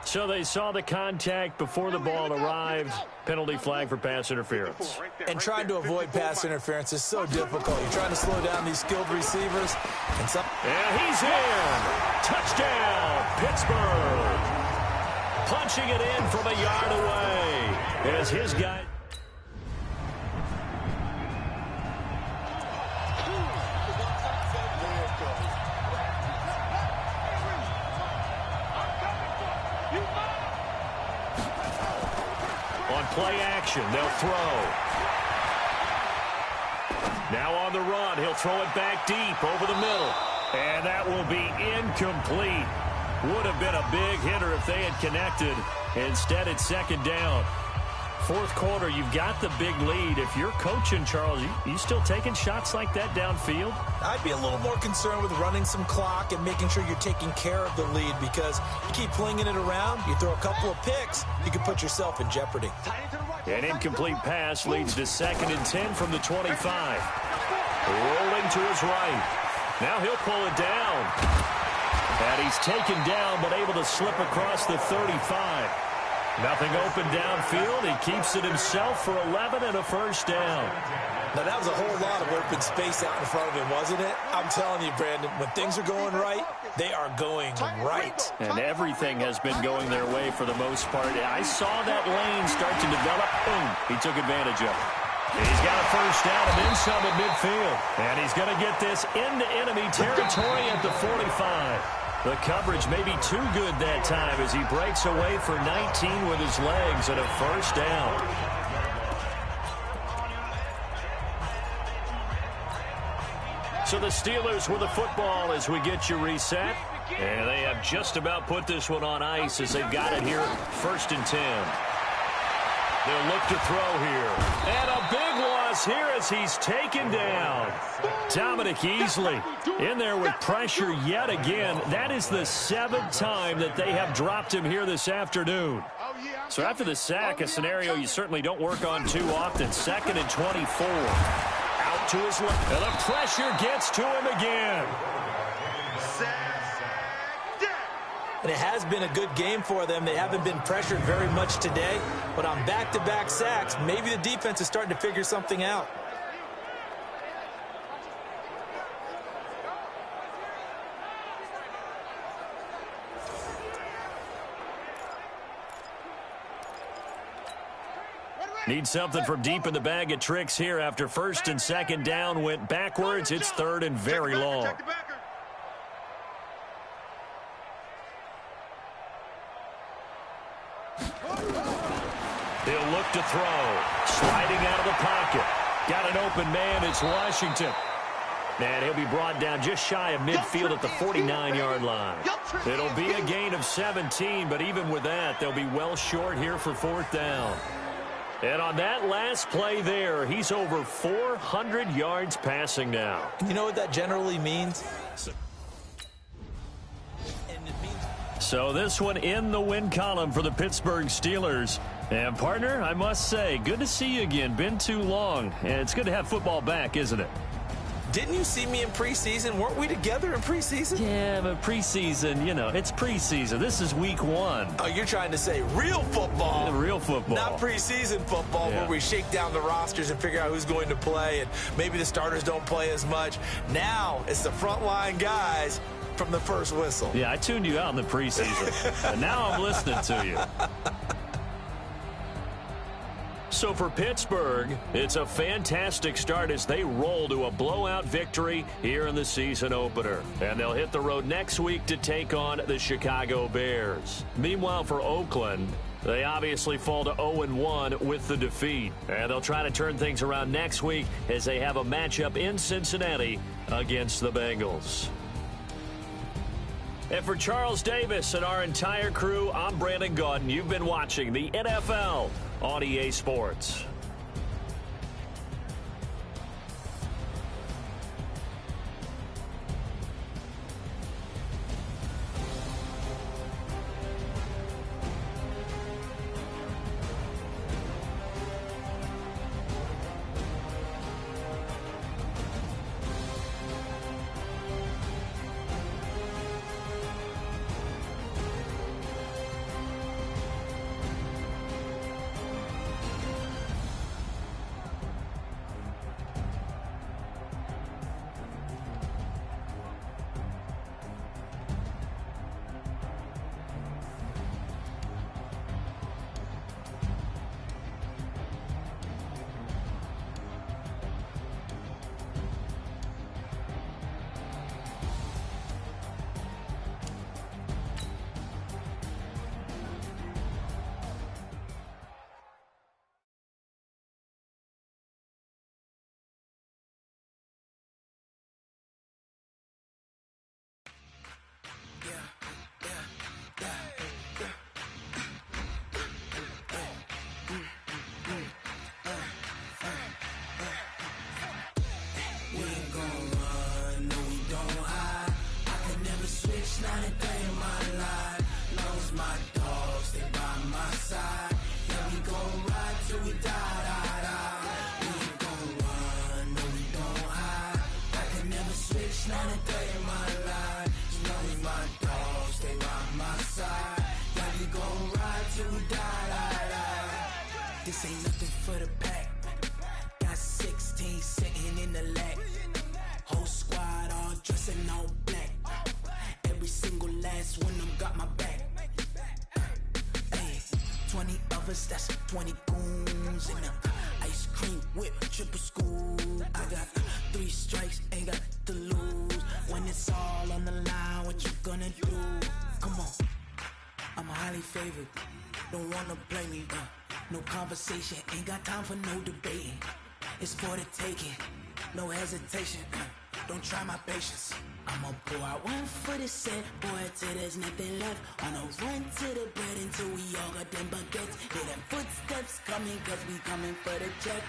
So they saw the contact before the ball arrived. Penalty flag for pass interference. And trying to avoid pass interference is so difficult. You're trying to slow down these skilled receivers. And he's in. Touchdown, Pittsburgh. Punching it in from a yard away as his guy... On play action, they'll throw. Now on the run, he'll throw it back deep over the middle. And that will be incomplete. Would have been a big hitter if they had connected. Instead, it's second down. Fourth quarter, you've got the big lead. If you're coaching, Charles, you still taking shots like that downfield? I'd be a little more concerned with running some clock and making sure you're taking care of the lead, because you keep flinging it around, you throw a couple of picks, you can put yourself in jeopardy. An incomplete pass leads to 2nd and 10 from the 25. Rolling to his right. Now he'll pull it down. And he's taken down, but able to slip across the 35. Nothing open downfield. He keeps it himself for 11 and a first down. Now, that was a whole lot of open space out in front of him, wasn't it? I'm telling you, Brandon, when things are going right, they are going right. And everything has been going their way for the most part. I saw that lane start to develop. Boom. He took advantage of it. He's got a first down and then some at midfield. And he's going to get this into enemy territory at the 45. The coverage may be too good that time as he breaks away for 19 with his legs and a first down. So the Steelers with the football as we get you reset. And they have just about put this one on ice as they've got it here, 1st and 10. They'll look to throw here. And a big loss here as he's taken down. Dominic Easley in there with pressure yet again. That is the 7th time that they have dropped him here this afternoon. So after the sack, a scenario you certainly don't work on too often. 2nd and 24. Out to his left. And the pressure gets to him again. And it has been a good game for them. They haven't been pressured very much today. But on back-to-back sacks, maybe the defense is starting to figure something out. Need something from deep in the bag of tricks here after 1st and 2nd down went backwards. It's 3rd and very long. He'll look to throw. Sliding out of the pocket. Got an open man. It's Washington. And he'll be brought down just shy of midfield at the 49-yard line. It'll be a gain of 17, but even with that, they'll be well short here for 4th down. And on that last play there, he's over 400 yards passing now. You know what that generally means? So this one in the win column for the Pittsburgh Steelers. And, partner, I must say, good to see you again. Been too long. And it's good to have football back, isn't it? Didn't you see me in preseason? Weren't we together in preseason? Yeah, but preseason, you know, it's preseason. This is week 1. Oh, you're trying to say real football. Yeah, real football. Not preseason football where we shake down the rosters and figure out who's going to play, and maybe the starters don't play as much. Now it's the frontline guys from the first whistle. Yeah, I tuned you out in the preseason. And now I'm listening to you. So for Pittsburgh, it's a fantastic start as they roll to a blowout victory here in the season opener. And they'll hit the road next week to take on the Chicago Bears. Meanwhile, for Oakland, they obviously fall to 0-1 with the defeat. And they'll try to turn things around next week as they have a matchup in Cincinnati against the Bengals. And for Charles Davis and our entire crew, I'm Brandon Gaudin. You've been watching the NFL on EA Sports. This ain't nothing for the pack. Got 16 sitting in the lap. Whole squad all dressing all black. Every single last one of them got my back. Hey, 20 of us, that's 20 goons in the ice cream whip, triple school. I got 3 strikes, ain't got to lose. When it's all on the line, what you gonna do? Come on, I'm highly favored. Don't wanna play me, no conversation, ain't got time for no debating. It's for the taking, no hesitation. don't try my patience. I'ma pour out one for the set, boy, till there's nothing left. On a run to the bread until we all got them baguettes. Hear them footsteps coming, cause we coming for the check.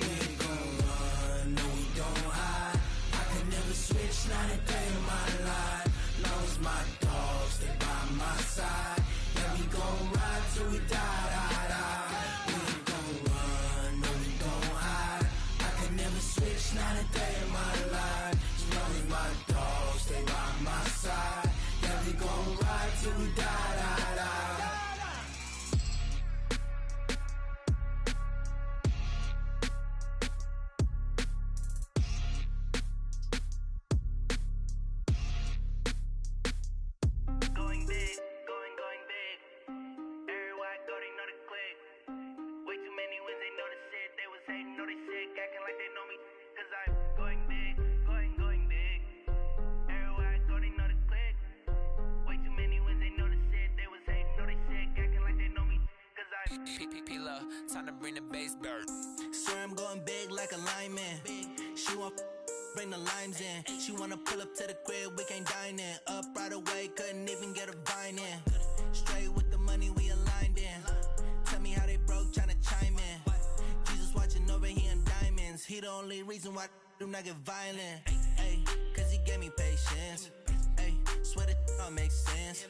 We ain't gon' run, no we don't hide. I could never switch, not a day in my life. Long as my dogs stay by my side. Yeah, we gon' ride till we die, die, die. We ain't gon' run, no we don't hide. I could never switch, not a day in my life. As long as my dogs stay by my side. Yeah, we gon' ride till we die, die, die. Going big, going big. Everywhere I go, they know the click. Way too many wins, they know the shit. They was hating, know they sick, acting like they know me. Cause I'm going big, going big. Everywhere I go, they know the click. Way too many wins, they know the shit. They was hating, know they sick, acting like they know me. Cause I'm P-P-P-Lo, time to bring the bass bird. Swear I'm going big like a lineman. She want bring the limes in. She wanna pull up to the crib, we can't dine in. Up right away, couldn't even get a vine in. Straight with the money we aligned in. Tell me how they broke, tryna chime in. Jesus watching over here in diamonds. He the only reason why I do not get violent. Ay, cause he gave me patience. Ay, swear that all makes sense.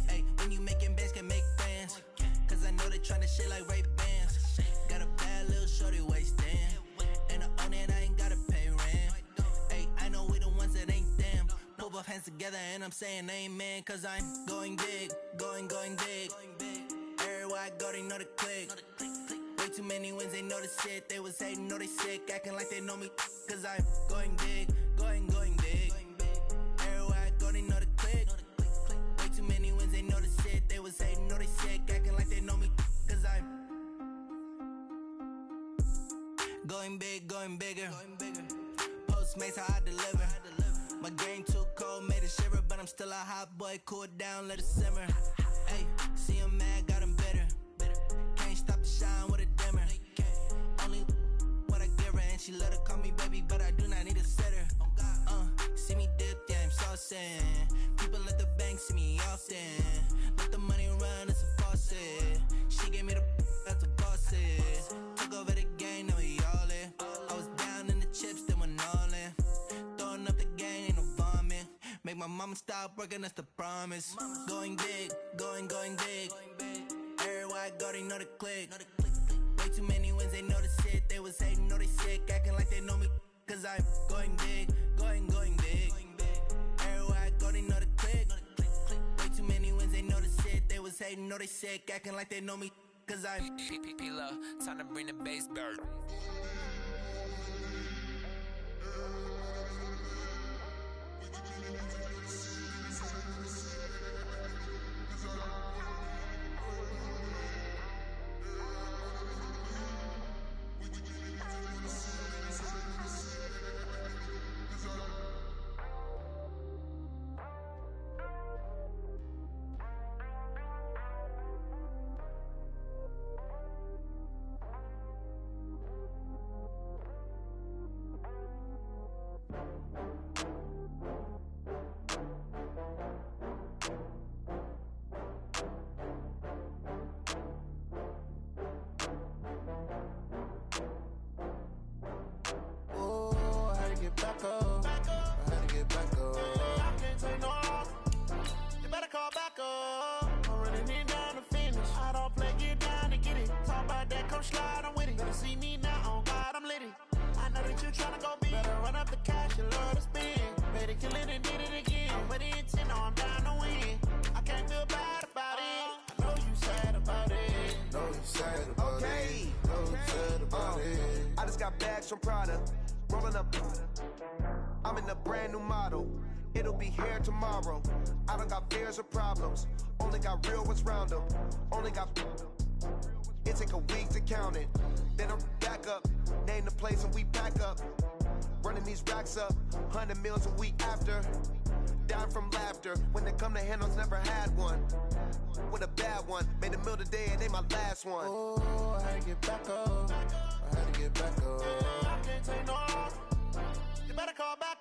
Ay, when you making bands, can make friends. Cause I know they tryna shit like Ray-Bans. Got a bad little shorty wasting. And I own it, I ain't gotta pay rent. Ay, I know we the ones that ain't them. Put both hands together and I'm saying amen. Cause I'm going big, going big. Everywhere I go, they know the click. Way too many wins, they know the shit. They was hating, know they sick, acting like they know me. Cause I'm going big, going big. Everywhere I go, they know the click. Way too many wins, they know the shit. They was hating, know they sick, acting like they know me. Cause I'm going big, going bigger. Postmates, how I deliver. My game too cold, made it shiver. But I'm still a hot boy, cool it down, let it simmer. Hey, see him mad, got him bitter. Can't stop the shine with a dimmer. Only what I give her, and she let her call me baby, but I do not need a sitter. See me dip, yeah, I'm saucing. People at the bank see me often. Let the money run, it's a faucet. She gave me the that's a boss is. Took over the game, now we all in. I was down in the chips, then went all in. Throwing up the game, ain't no vomit. Make my mama stop working, that's the promise. Going big, going big. Everywhere I go, they know the click. Way too many wins, they know the shit. They was hating, know they sick, acting like they know me. Cause I'm going big, going big. Everywhere I go, they know the click. Way too many wins, they know the shit. They was hating, know they sick, acting like they know me. Cause I'm P-P-P-Lo, time to bring the bass bird. back up. I had to get back up. I can't take no loss. You better call back up. I'm running it down to finish. I don't play, get down to get it. Talk about that, come slide, I'm with it. Better see me now, on God, I'm lit it. I know that you tryna go big. Better run up the cash, you love to spend. Better kill it and did it again. I'm with the intent, no, I'm down to win. I can't feel bad about it. I know you sad about it. Know you sad about it. Know you sad about it. I just got bags from Prada. Rolling up. I'm in a brand new model. It'll be here tomorrow. I don't got fears or problems. Only got real ones round them. Only got. It take a week to count it. Then I'm back up. Name the place and we back up. Running these racks up. 100 meals a week after. Down from laughter. When they come to handles, never had one. With a bad one. Made a meal today and they my last one. Oh, I had to get back up. I had to get back up. I can't take no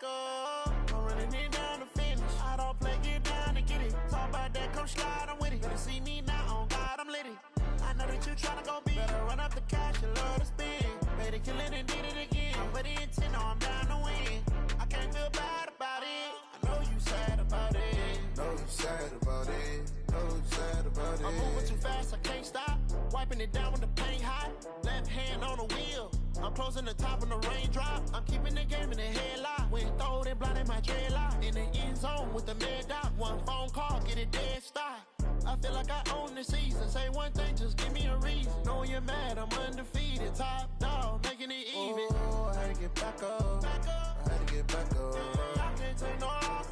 up. I'm running it down to finish. I don't play, get down and get it. Talk about that, come slide, I'm with it. Better see me now, on God, I'm litty. I know that you tryna go big. Better run up the cash, you love to spend. Better kill it and did it again. I'm putting intent, no, I'm down to win. I can't feel bad about it. I know you sad about it. Know you sad about it. Know you sad about it. I'm moving too fast, I can't stop. Wiping it down when the paint hot. Left hand on the wheel. I'm closing the top when the raindrop. I'm keeping the game in the headlock. When throwed and blinded my dreadlock. In the end zone with the mad dot. One phone call, get it dead stop. I feel like I own the season. Say one thing, just give me a reason. Knowing you're mad, I'm undefeated. Top dog, making it even. Oh, I had to get back up. I had to get back up. I can't take no loss.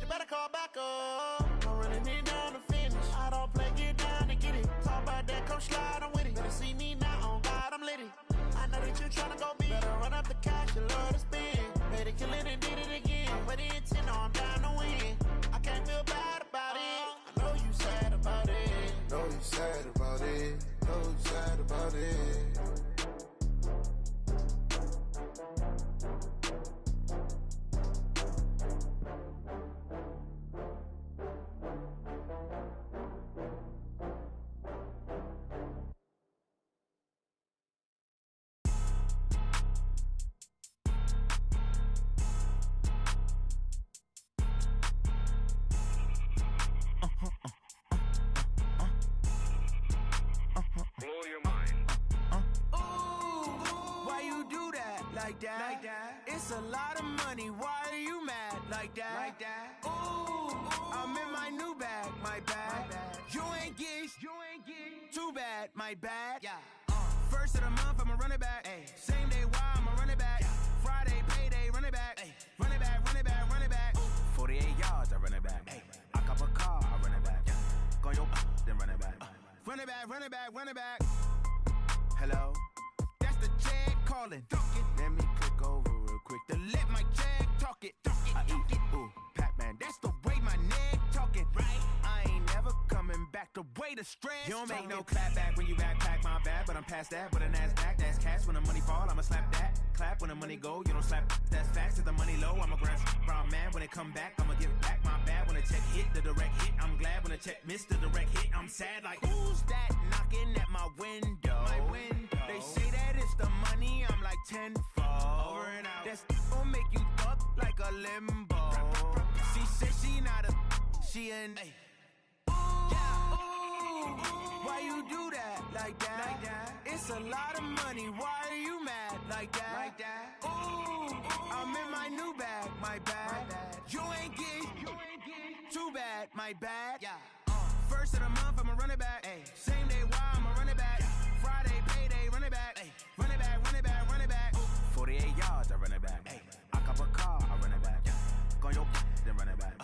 You better call back up. I'm running it down to finish. I don't play, get down and get it. Talk about that, come slide, I'm with it. Better see me now, on God, I'm litty. I know that you tryna go big. Better run up the cash, you love to spend. Better kill it and did it again. But the intent, no, I'm down to win. I can't feel bad about it. I know you sad about it. Know you sad about it. Know you sad about it. Like that. It's a lot of money. Why are you mad like that? Ooh, I'm in my new bag, my bad. You ain't get too bad, my bad. Yeah. First of the month, I'ma run it back. Ay. Same day, why I'ma run it back. Yeah. Friday, payday, run it back. Ay. Run it back, run it back, run it back. 48 yards, I run it back. Ay. I cop a car, I run it back. Yeah. Go your then run it back. Run it back, run it back, run it back. Hello? That's the check calling. Let me click over real quick to let my check talk it. I eat it, ooh, Pac-Man. That's the way my neck talking. Right? I ain't never coming back the way the stress. You don't make no clap back when you backpack, my bad. But I'm past that with a NASDAQ. That's cash when the money fall, I'ma slap that. Clap when the money go, you don't slap. That's facts. If the money low, I'ma grab brown man. When it come back, I'ma give back my bad. When the check hit, the direct hit. I'm glad when the check missed the direct hit. I'm sad like, who's that knocking at my window? My window. They say that it's the money, I'm like tenfold. Over and out. That's gon' make you up like a limbo. She said she not a, she an. Why you do that like that? It's a lot of money. Why are you mad like that? Ooh, I'm in my new bag, my bad. You ain't get too bad, my bad. Yeah. First of the month, I'ma run it back. Ay. Same day, why I'ma run it back. Friday, payday, run it back. Ay. Run it back, run it back, run it back. 48 yards, I run it back. Ay. I cop a car, I run it back. Yeah. Go your then run it back.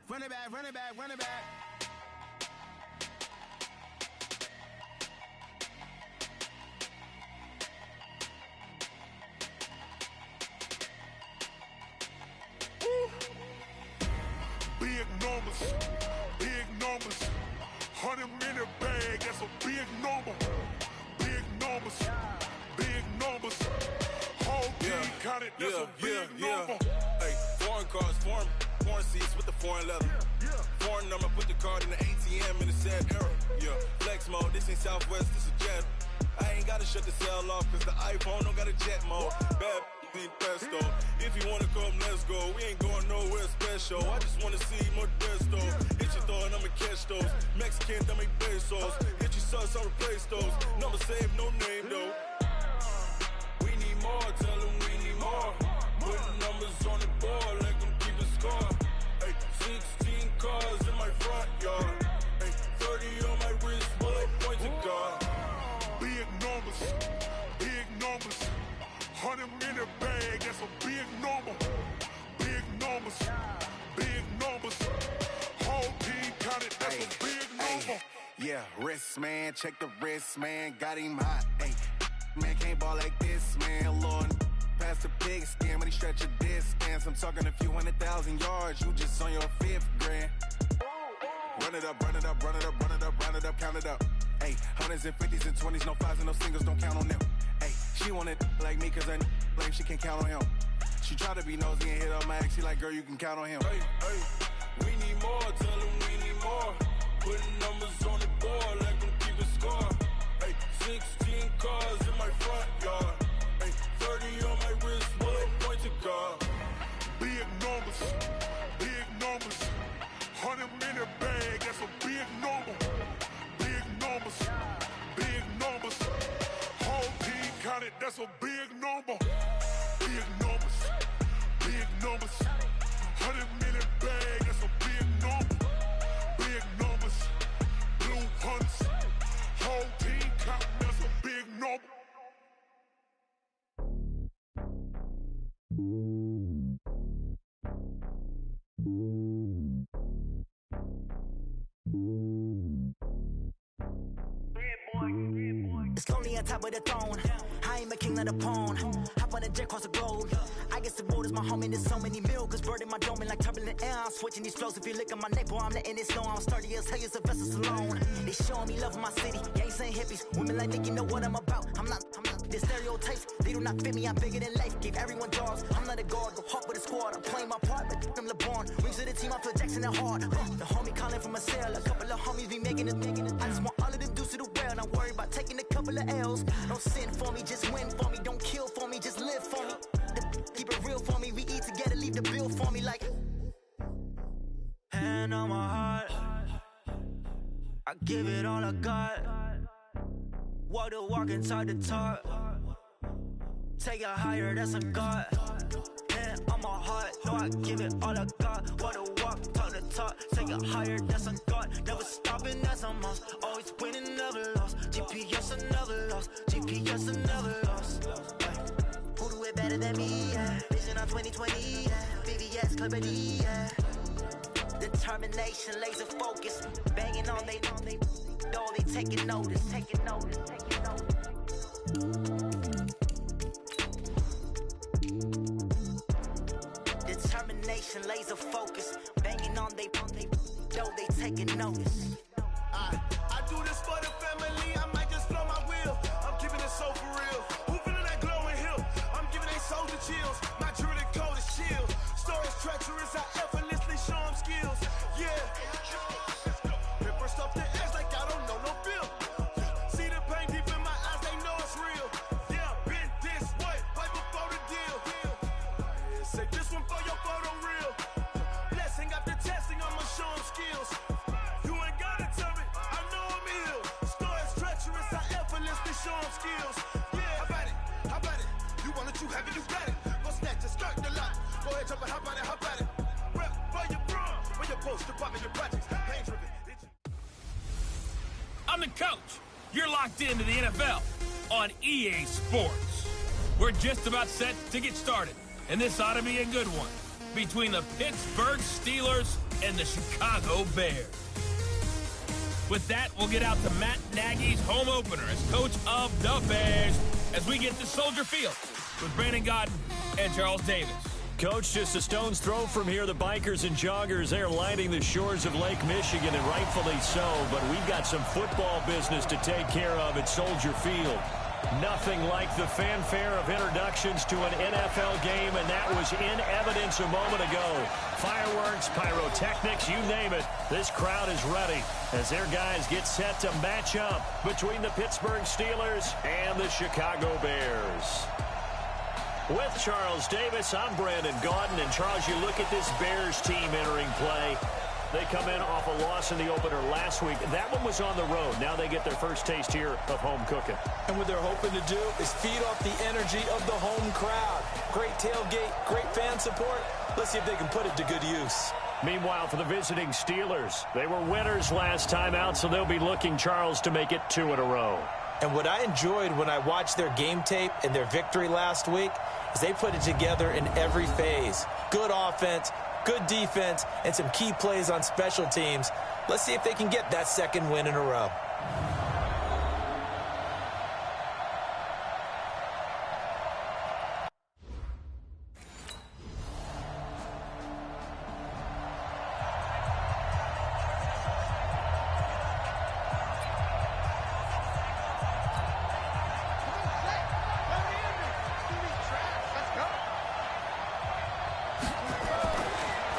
Run it back, run it back, run it back. Big numbers, 100-minute bag, that's a big number. Big numbers, whole team counted, that's a big number. Hey, foreign cars, foreign seats with the foreign leather. Foreign number, put the card in the ATM in the sad era. Yeah, flex mode, this ain't Southwest, this is Jet. I ain't gotta shut the cell off, cause the iPhone don't got a jet mode. Bad need pesto. If you wanna come, let's go. We ain't going nowhere special. I just wanna see Modesto. Hit your thought, I'ma catch those. Mexican, I make pesos. Hit your sus, I'll replace those. Number save, no name though. We need more, tell them we need more. Putting numbers on the board, like them keep the score. Hey, 16 cars in my front yard. Hey, 30 on my wrist, while I point to God. Big numbers, 100-minute bag, that's a big number. Big numbers, whole team counted, that's a big number. Yeah, wrist man, check the wrist man, got him hot. Ay, man can't ball like this, man. Lord, past the pig skin when he stretch a distance. I'm talking a few 100,000 yards, you just on your 5th grand. Run it up, run it up, run it up, run it up, run it up, count it up. Ay, 100s and 50s and 20s, no 5s and no singles, don't count on them. Ay, she want it like me cause I blame she can't count on him. She try to be nosy and hit on my ex. She like, girl, you can count on him. Hey, hey, we need more. Tell them we need more. Putting numbers on the board, let them keep it score. Hey, 16 cars in my front yard. Hey, 30 on my wrist, one point to guard. Big numbers, big numbers. 100-minute bag, that's a big number. Big numbers, big numbers. Whole team counted, that's a big number. Big numbers, big numbers. 100-minute bag, that's a big number. Big numbers, blue hunts. Whole team counting, that's a big number. It's lonely on top of the throne. I ain't a king, not a pawn. Hop on a jet across the globe. I guess the world is my home and there's so many milkers burning my dome like turbulent air. I'm switching these flows. If you look at my neck, boy, I'm letting it slow. I'm sturdy as hell as a vessel alone. They showing me love in my city. Gangs and hippies. Women like Nick, you know what I'm about. I'm not. The stereotypes, they do not fit me. I'm bigger than life. Give everyone jobs. I'm not a guard. Go hard with a squad. I'm playing my part, but them LeBron. Rings to the team, I feel Jackson and hard. The homie calling from a cell. A couple of homies be making it. I just want all of them dudes to do well. Not worry about taking a couple of L's. Don't sin for me, just win for me. Don't kill for me, just live for me. Keep it real for me. We eat together, leave the bill for me like. Hand on my heart, I give it all I got. Walk the walk inside the talk. Take it higher, that's a God. Hand on my heart, no, I give it all I got. Walk the walk, talk the talk. Take it higher, that's a God. Never stopping, that's a must. Always winning, never lost. GPS, I never lost. GPS, I never lost. Who do it better than me? Yeah. Vision on 2020, yeah. VVS, Clippity, yeah. Determination, laser focus. Banging on they taking notice, taking notice, taking notice. Determination, laser focus. Banging on they taking notice. I do this for the family, I might just blow my wheel. I'm keeping it so for real. Who feeling that glowing hill? I'm giving they soldier chills. My jewelry code is chill. Stories treacherous, I effortlessly show them skills. Yeah. Paper stuff the edge like I don't know no bill. See the pain deep in my eyes, they know it's real. Yeah, been this way, right before the deal. Say this one for your photo reel. Blessing after testing, I'ma show them skills. You ain't gotta tell me, I know I'm ill. Stories treacherous, I effortlessly show them skills. Yeah, how about it? How about it? You want it, you have it, you got it. Go snatch it, skirt the lot. Go ahead, jump it, how about it, how about it? Rep where you from, where your post, department, your projects, pain driven. I'm the coach. You're locked into the NFL on EA Sports. We're just about set to get started, and this ought to be a good one between the Pittsburgh Steelers and the Chicago Bears. With that, we'll get out to Matt Nagy's home opener as coach of the Bears as we get to Soldier Field with Brandon Godden and Charles Davis. Coach, just a stone's throw from here, the bikers and joggers, they're lining the shores of Lake Michigan, and rightfully so, but we've got some football business to take care of at Soldier Field. Nothing like the fanfare of introductions to an NFL game, and that was in evidence a moment ago. Fireworks, pyrotechnics, you name it, this crowd is ready as their guys get set to match up between the Pittsburgh Steelers and the Chicago Bears. With Charles Davis, I'm Brandon Gaudin, and Charles, you look at this Bears team entering play. They come in off a loss in the opener last week. That one was on the road. Now they get their first taste here of home cooking. And what they're hoping to do is feed off the energy of the home crowd. Great tailgate, great fan support. Let's see if they can put it to good use. Meanwhile, for the visiting Steelers, they were winners last time out, so they'll be looking, Charles, to make it 2 in a row. And what I enjoyed when I watched their game tape and their victory last week is they put it together in every phase. Good offense, good defense, and some key plays on special teams. Let's see if they can get that second win in a row.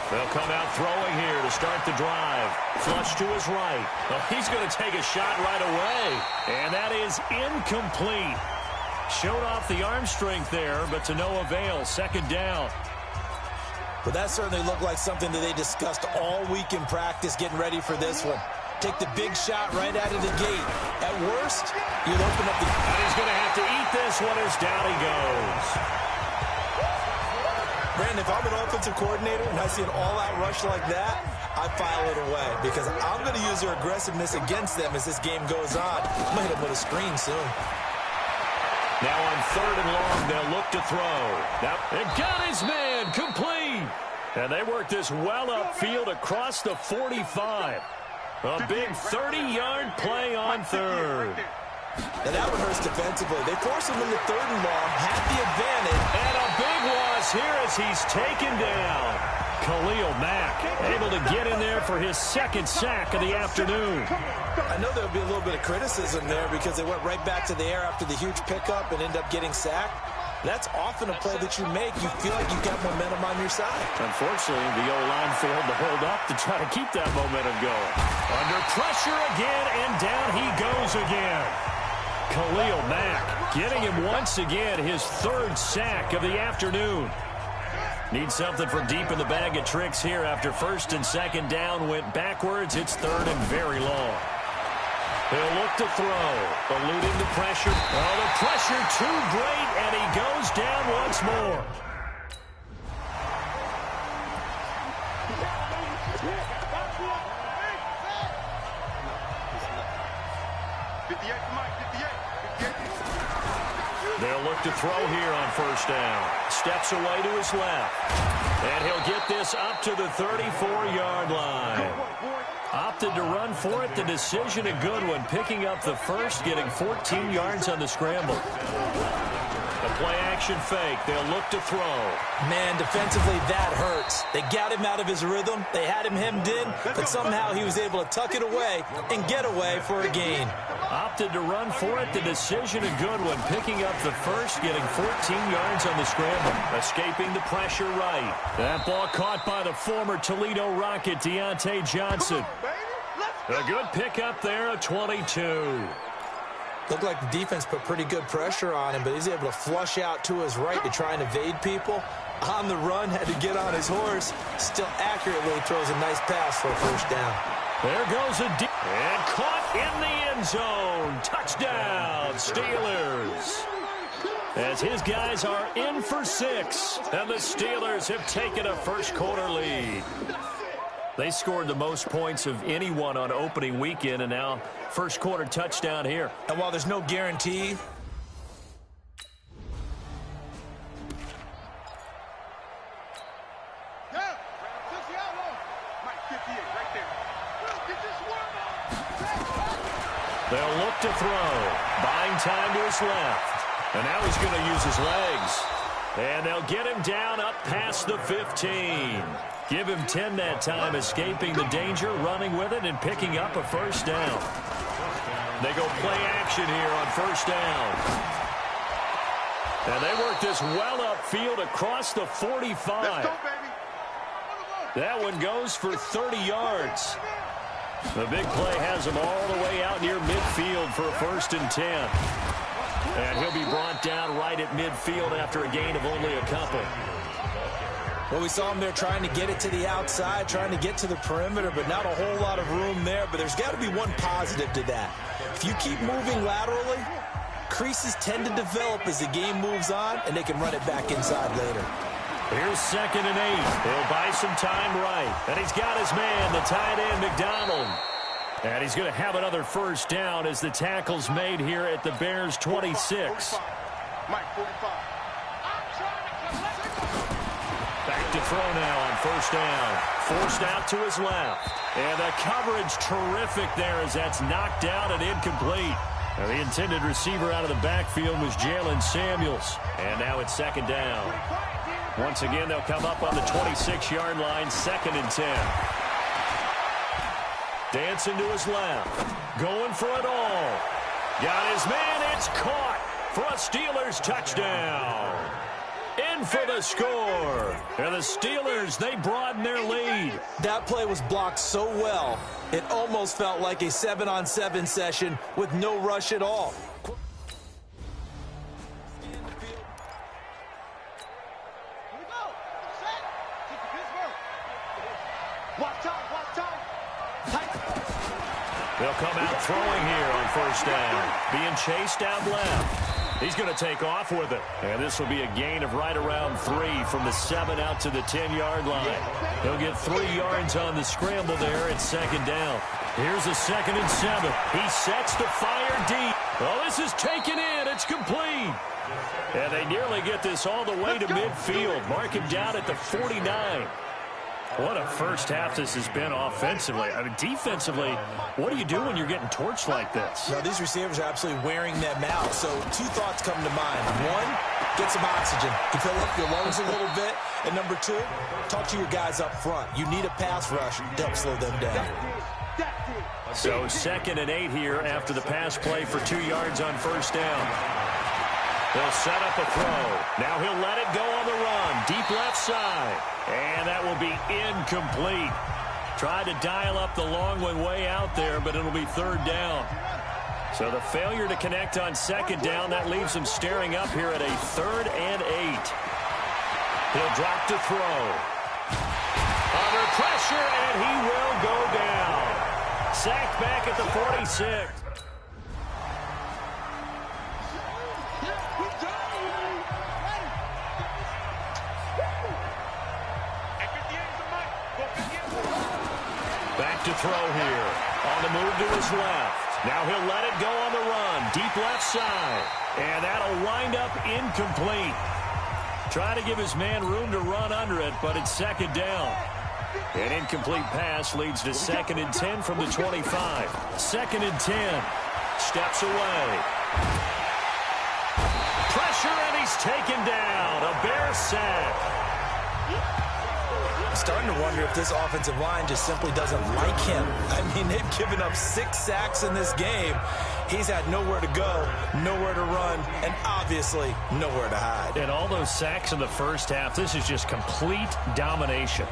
They'll come out throwing here to start the drive. Flush to his right. Well, he's going to take a shot right away. And that is incomplete. Showed off the arm strength there, but to no avail. Second down. Well, that certainly looked like something that they discussed all week in practice getting ready for this one. Take the big shot right out of the gate. At worst, you'll open up the... And he's going to have to eat this one as down he goes. Brandon, if I'm an offensive coordinator and I see an all-out rush like that, I file it away because I'm going to use their aggressiveness against them as this game goes on. I'm going to hit them with a screen soon. Now on 3rd and long, they'll look to throw. Now, it got his man complete. And they work this well upfield across the 45. A big 30-yard play on 3rd. And that one hurts defensively. They force him into 3rd and long, have the advantage. And a big loss here as he's taken down. Khalil Mack able to get in there for his 2nd sack of the afternoon. I know there'll be a little bit of criticism there because they went right back to the air after the huge pickup and end up getting sacked. That's often a play that you make. You feel like you've got momentum on your side. Unfortunately, the O-line failed to hold up to try to keep that momentum going. Under pressure again, and down he goes again. Khalil Mack getting him once again his 3rd sack of the afternoon. Needs something from deep in the bag of tricks here after 1st and 2nd down went backwards. It's 3rd and very long. He'll look to throw, eluding the pressure. Oh, the pressure too great, and he goes down once more. They'll look to throw here on 1st down. Steps away to his left. And he'll get this up to the 34-yard line. Opted to run for it. The decision a good one. Picking up the 1st, getting 14 yards on the scramble. A play-action fake. They'll look to throw. Man, defensively, that hurts. They got him out of his rhythm. They had him hemmed in, but somehow he was able to tuck it away and get away for a gain. Opted to run for it. The decision a good one. Picking up the 1st, getting 14 yards on the scramble. Escaping the pressure right. That ball caught by the former Toledo Rocket, Deontay Johnson. A good pickup there, a 22. Looked like the defense put pretty good pressure on him, but he's able to flush out to his right to try and evade people. On the run, had to get on his horse. Still accurately throws a nice pass for a 1st down. There goes a deep and caught in the end zone. Touchdown, Steelers. As his guys are in for 6, and the Steelers have taken a 1st quarter lead. They scored the most points of anyone on opening weekend, and now 1st quarter touchdown here. And while there's no guarantee, they'll look to throw. Buying time to his left. And now he's going to use his legs. And they'll get him down up past the 15. Give him 10 that time, escaping the danger, running with it, and picking up a 1st down. They go play action here on 1st down. And they work this well upfield across the 45. Let's go, baby. That one goes for 30 yards. The big play has him all the way out near midfield for a 1st and 10. And he'll be brought down right at midfield after a gain of only a couple. Well, we saw him there trying to get it to the outside, trying to get to the perimeter, but not a whole lot of room there. But there's got to be one positive to that. If you keep moving laterally, creases tend to develop as the game moves on, and they can run it back inside later. Here's 2nd and 8. He'll buy some time right. And he's got his man, the tight end, McDonald. And he's going to have another 1st down as the tackle's made here at the Bears' 26. Mike, 45. Back to throw now on 1st down. Forced out to his left. And the coverage terrific there as that's knocked out and incomplete. Now the intended receiver out of the backfield was Jalen Samuels. And now it's 2nd down. Once again, they'll come up on the 26-yard line, 2nd and 10. Dancing to his left. Going for it all. Got his man. It's caught for a Steelers touchdown. in for the score. And the Steelers, they broaden their lead. That play was blocked so well, it almost felt like a 7-on-7 session with no rush at all. They'll come out throwing here on first down. Being chased out left. He's going to take off with it. And this will be a gain of right around 3 from the 7 out to the 10-yard line. He'll get 3 yards on the scramble there at second down. Here's a 2nd and 7. He sets to fire deep. Oh, this is taken in. It's complete. And they nearly get this all the way to midfield. Mark him down at the 49. What a first half this has been offensively. I mean, defensively, what do you do when you're getting torched like this? Now, these receivers are absolutely wearing them out. So 2 thoughts come to mind. 1, get some oxygen to fill up your lungs a little bit. And number 2, talk to your guys up front. You need a pass rush to help slow them down. So 2nd and 8 here after the pass play for 2 yards on first down. They'll set up a throw. Now he'll let it go on the run. Deep left side. And that will be incomplete. Tried to dial up the long one way out there, but it'll be 3rd down. So the failure to connect on 2nd down, that leaves him staring up here at a 3rd and 8. He'll drop to throw. Under pressure, and he will go down. Sacked back at the 46. Back to throw here. On the move to his left. Now he'll let it go on the run. Deep left side. And that'll wind up incomplete. Try to give his man room to run under it, but it's 2nd down. An incomplete pass leads to 2nd and 10 from the 25. 2nd and 10. Steps away. Pressure, and he's taken down. A Bear sack. Starting to wonder if this offensive line just simply doesn't like him. I mean, they've given up 6 sacks in this game. He's had nowhere to go, nowhere to run, and obviously nowhere to hide. And all those sacks in the first half, this is just complete domination.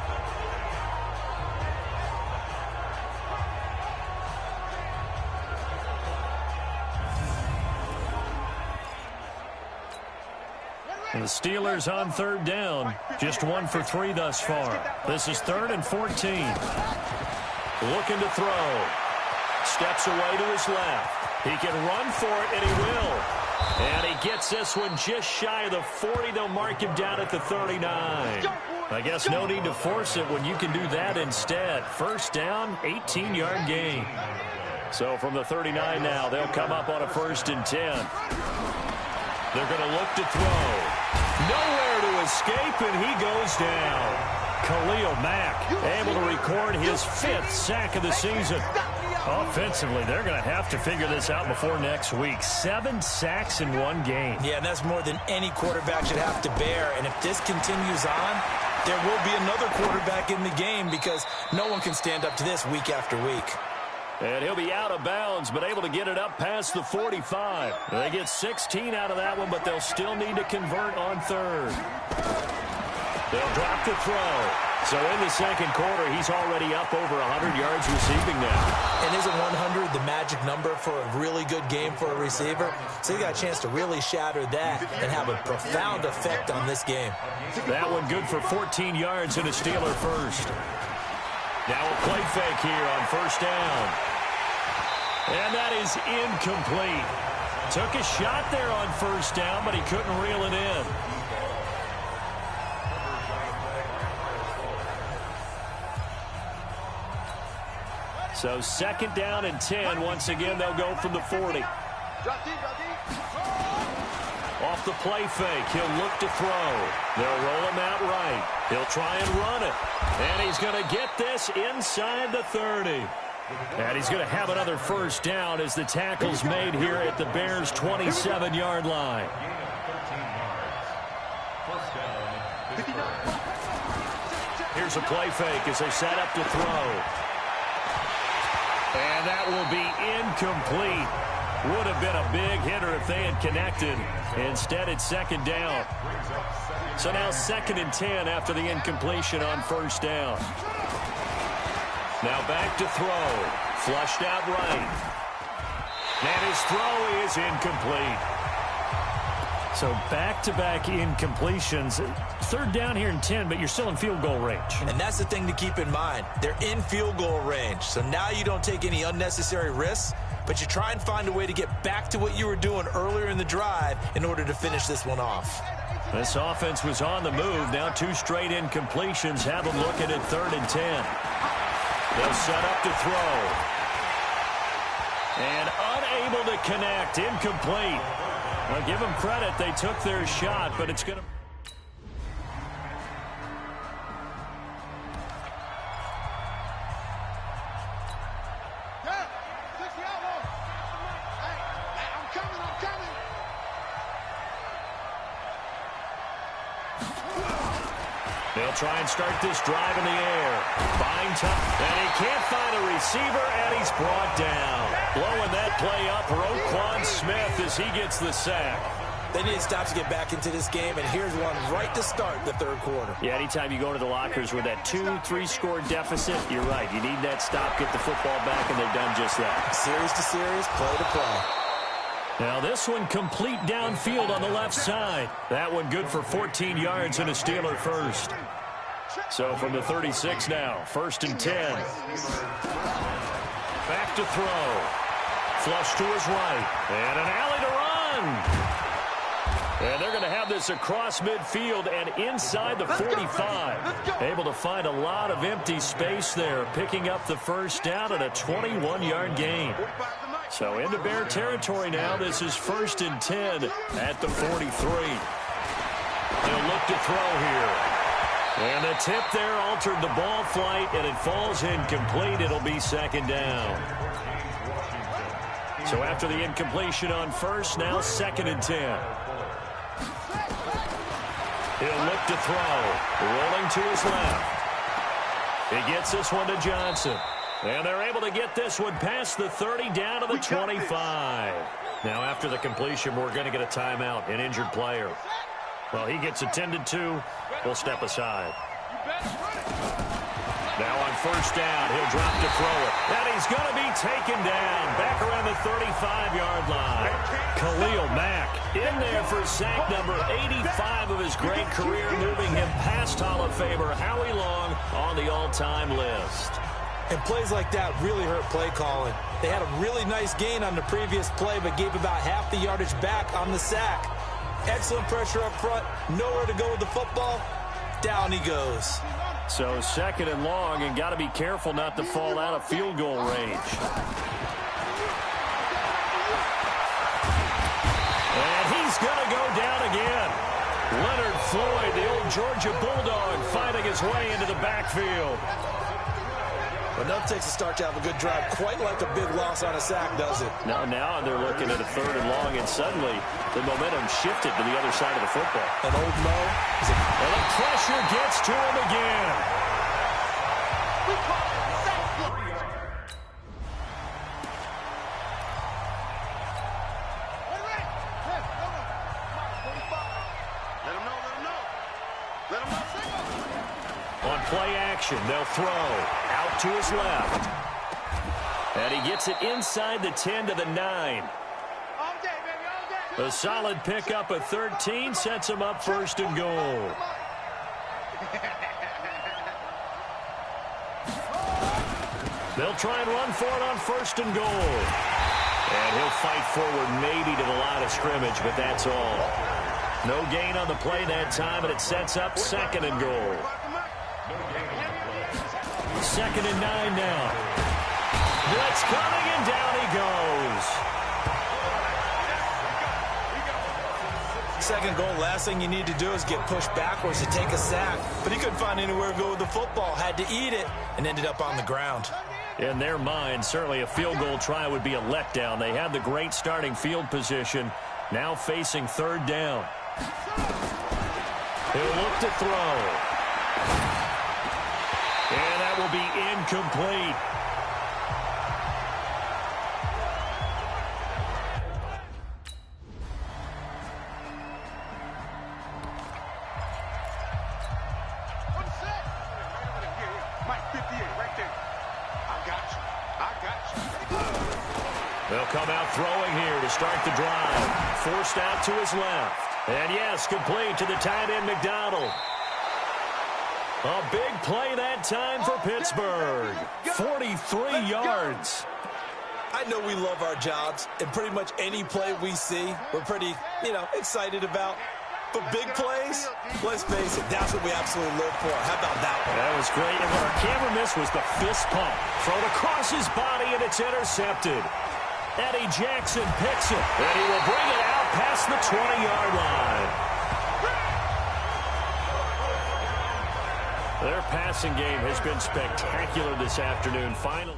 And the Steelers on 3rd down. Just 1 for 3 thus far. This is 3rd and 14. Looking to throw. Steps away to his left. He can run for it, and he will. And he gets this one just shy of the 40. They'll mark him down at the 39. I guess no need to force it when you can do that instead. First down, 18-yard gain. So from the 39 now, they'll come up on a 1st and 10. They're going to look to throw. Nowhere to escape, and he goes down. Khalil Mack able to record his 5th sack of the season. Offensively, they're going to have to figure this out before next week. 7 sacks in 1 game. Yeah, and that's more than any quarterback should have to bear. And if this continues on, there will be another quarterback in the game because no one can stand up to this week after week. And he'll be out of bounds, but able to get it up past the 45. They get 16 out of that one, but they'll still need to convert on 3rd. They'll drop to throw. So in the 2nd quarter, he's already up over 100 yards receiving now. And isn't 100 the magic number for a really good game for a receiver? So you got a chance to really shatter that and have a profound effect on this game. That one good for 14 yards and a Steeler first. Now a play fake here on 1st down. And that is incomplete. Took a shot there on 1st down, but he couldn't reel it in. So 2nd down and 10. Once again, they'll go from the 40. Off the play fake, he'll look to throw. They'll roll him out right. He'll try and run it. And he's going to get this inside the 30. And he's going to have another 1st down as the tackle's made here at the Bears' 27-yard line. Here's a play fake as they set up to throw. And that will be incomplete. Would have been a big hitter if they had connected. Instead, it's second down. So now 2nd and 10 after the incompletion on first down. Now back to throw. Flushed out right. And his throw is incomplete. So back-to-back incompletions. 3rd down here and 10, but you're still in field goal range. And that's the thing to keep in mind. They're in field goal range. So now you don't take any unnecessary risks, but you try and find a way to get back to what you were doing earlier in the drive in order to finish this one off. This offense was on the move. Now 2 straight incompletions have them looking at 3rd and 10. They'll set up to throw. And unable to connect. Incomplete. I'll give them credit. They took their shot, but it's going to... They'll try and start this drive in the air. Buying time, and he can't find a receiver, and he's brought down. Blowing that play up, Roquan Smith as he gets the sack. They need to stop to get back into this game, and here's one right to start the 3rd quarter. Yeah, anytime you go to the lockers with that 2-3 score deficit, you're right. You need that stop, get the football back, and they've done just that. Series to series, play to play. Now this one complete downfield on the left side. That one good for 14 yards and a Steeler first. So from the 36 now, 1st and 10. Back to throw. Flush to his right. And an alley to run. And they're going to have this across midfield and inside the 45. Able to find a lot of empty space there, picking up the first down at a 21-yard gain. So into Bear territory now. This is 1st and 10 at the 43. They'll look to throw here. And the tip there altered the ball flight, and it falls incomplete. It'll be 2nd down. So after the incompletion on first, now 2nd and 10. He'll look to throw. Rolling to his left. He gets this one to Johnson. And they're able to get this one past the 30 down to the 25. Now after the completion, we're going to get a timeout, an injured player. Well, he gets attended to. We'll step aside. Now on first down, he'll drop to throw it. And he's going to be taken down back around the 35-yard line. Khalil Mack in there for sack number 85 of his great career, moving him past Hall of Famer Howie Long on the all-time list. And plays like that really hurt play calling. They had a really nice gain on the previous play, but gave about half the yardage back on the sack. Excellent pressure up front. Nowhere to go with the football. Down he goes. So 2nd and long, and got to be careful not to fall out of field goal range. And he's going to go down again. Leonard Floyd, the old Georgia Bulldog, fighting his way into the backfield. Enough takes a start to have a good drive, quite like a big loss on a sack, does it? Now they're looking at a 3rd and long, and suddenly the momentum shifted to the other side of the football. And old Mo, and the pressure gets to him again. On play action, they'll throw out to his left. And he gets it inside the 10 to the 9. A solid pickup of 13 sets him up 1st and goal. They'll try and run for it on 1st and goal. And he'll fight forward maybe to the line of scrimmage, but that's all. No gain on the play that time, and it sets up 2nd and goal. 2nd and 9 now. Blitz coming, and down he goes. 2nd goal, last thing you need to do is get pushed backwards to take a sack. But he couldn't find anywhere to go with the football, had to eat it, and ended up on the ground. In their mind, certainly a field goal try would be a letdown. They had the great starting field position, now facing 3rd down. He'll look to throw. And that will be incomplete. right there. I got you. I got you. They'll come out throwing here to start the drive. Forced out to his left. And yes, complete to the tight end, McDonald. A big play that time for Pittsburgh. 43 yards. I know we love our jobs, and pretty much any play we see, we're pretty, excited about. But big plays, let's face it, that's what we absolutely live for. How about that one? That was great, and what our camera missed was the fist pump. Thrown across his body, and it's intercepted. Eddie Jackson picks it, and he will bring it out past the 20-yard line. Their passing game has been spectacular this afternoon. Finally.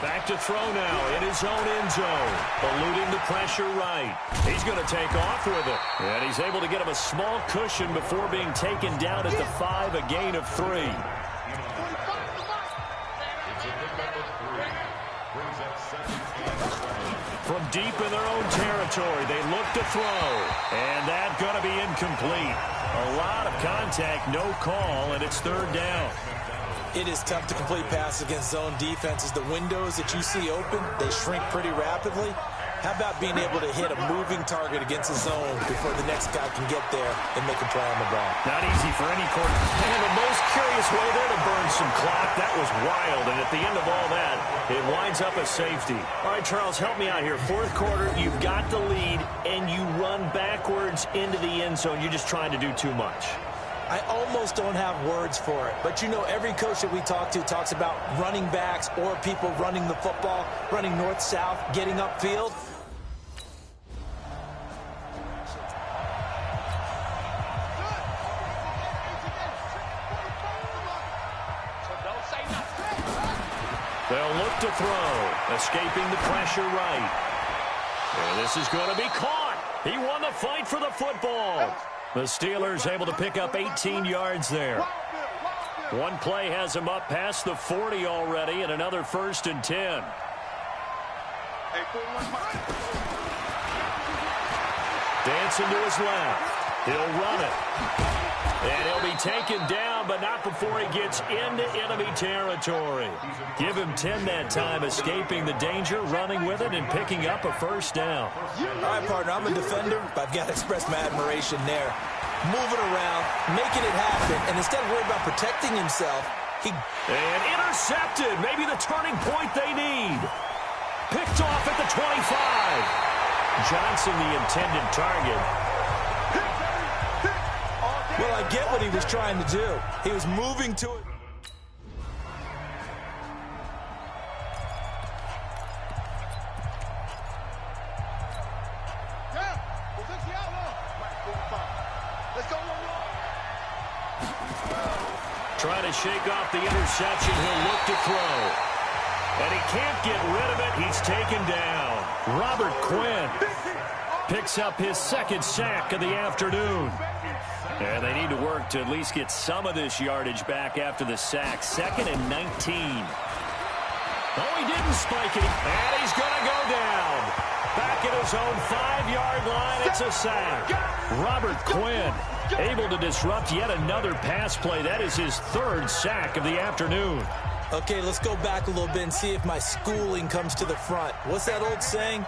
Back to throw now in his own end zone. Eluding the pressure right. He's going to take off with it. And he's able to get him a small cushion before being taken down at the 5, a gain of 3. From deep in their own territory, they look to throw. And that's going to be incomplete. A lot of contact, no call, and it's 3rd down. It is tough to complete passes against zone defenses. The windows that you see open, they shrink pretty rapidly. How about being able to hit a moving target against a zone before the next guy can get there and make a play on the ball? Not easy for any quarterback. And the most curious way there to burn some clock. That was wild. And at the end of all that, it winds up a safety. All right, Charles, help me out here. 4th quarter, you've got the lead, and you run backwards into the end zone. You're just trying to do too much. I almost don't have words for it. But, every coach that we talk to talks about running backs or people running the football, running north-south, getting upfield. They'll look to throw, escaping the pressure right. And this is going to be caught. He won the fight for the football. The Steelers able to pick up 18 yards there. One play has him up past the 40 already, and another 1st and 10. Dancing to his left. He'll run it. And he'll be taken down, but not before he gets into enemy territory. Give him 10 that time, escaping the danger, running with it, and picking up a 1st down. All right, partner, I'm a defender, but I've got to express my admiration there. Moving around, making it happen, and instead of worrying about protecting himself, And intercepted, maybe the turning point they need. Picked off at the 25. Johnson, the intended target. Well, I get what he was trying to do. He was moving to it. Trying to shake off the interception. He'll look to throw. And he can't get rid of it. He's taken down. Robert Quinn picks up his 2nd sack of the afternoon. And they need to work to at least get some of this yardage back after the sack. 2nd and 19. Oh, he didn't spike it. And he's going to go down. Back at his own 5-yard line. It's a sack. Robert Quinn able to disrupt yet another pass play. That is his 3rd sack of the afternoon. Okay, let's go back a little bit and see if my schooling comes to the front. What's that old saying?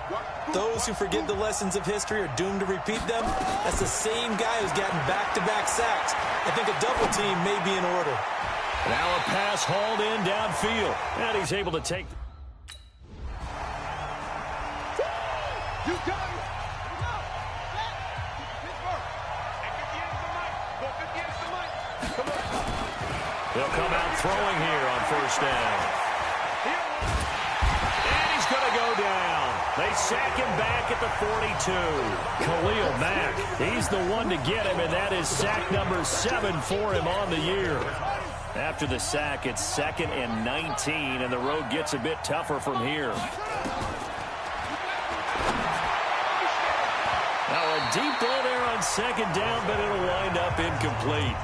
Those who forget the lessons of history are doomed to repeat them. That's the same guy who's gotten back-to-back sacks. I think a double team may be in order. Now a pass hauled in downfield. And he's able to take... You got it. They'll come out throwing here on 1st down. And he's going to go down. They sack him back at the 42. Khalil Mack, he's the one to get him, and that is sack number 7 for him on the year. After the sack, it's 2nd and 19, and the road gets a bit tougher from here. Now a deep ball there on 2nd down, but it'll wind up incomplete.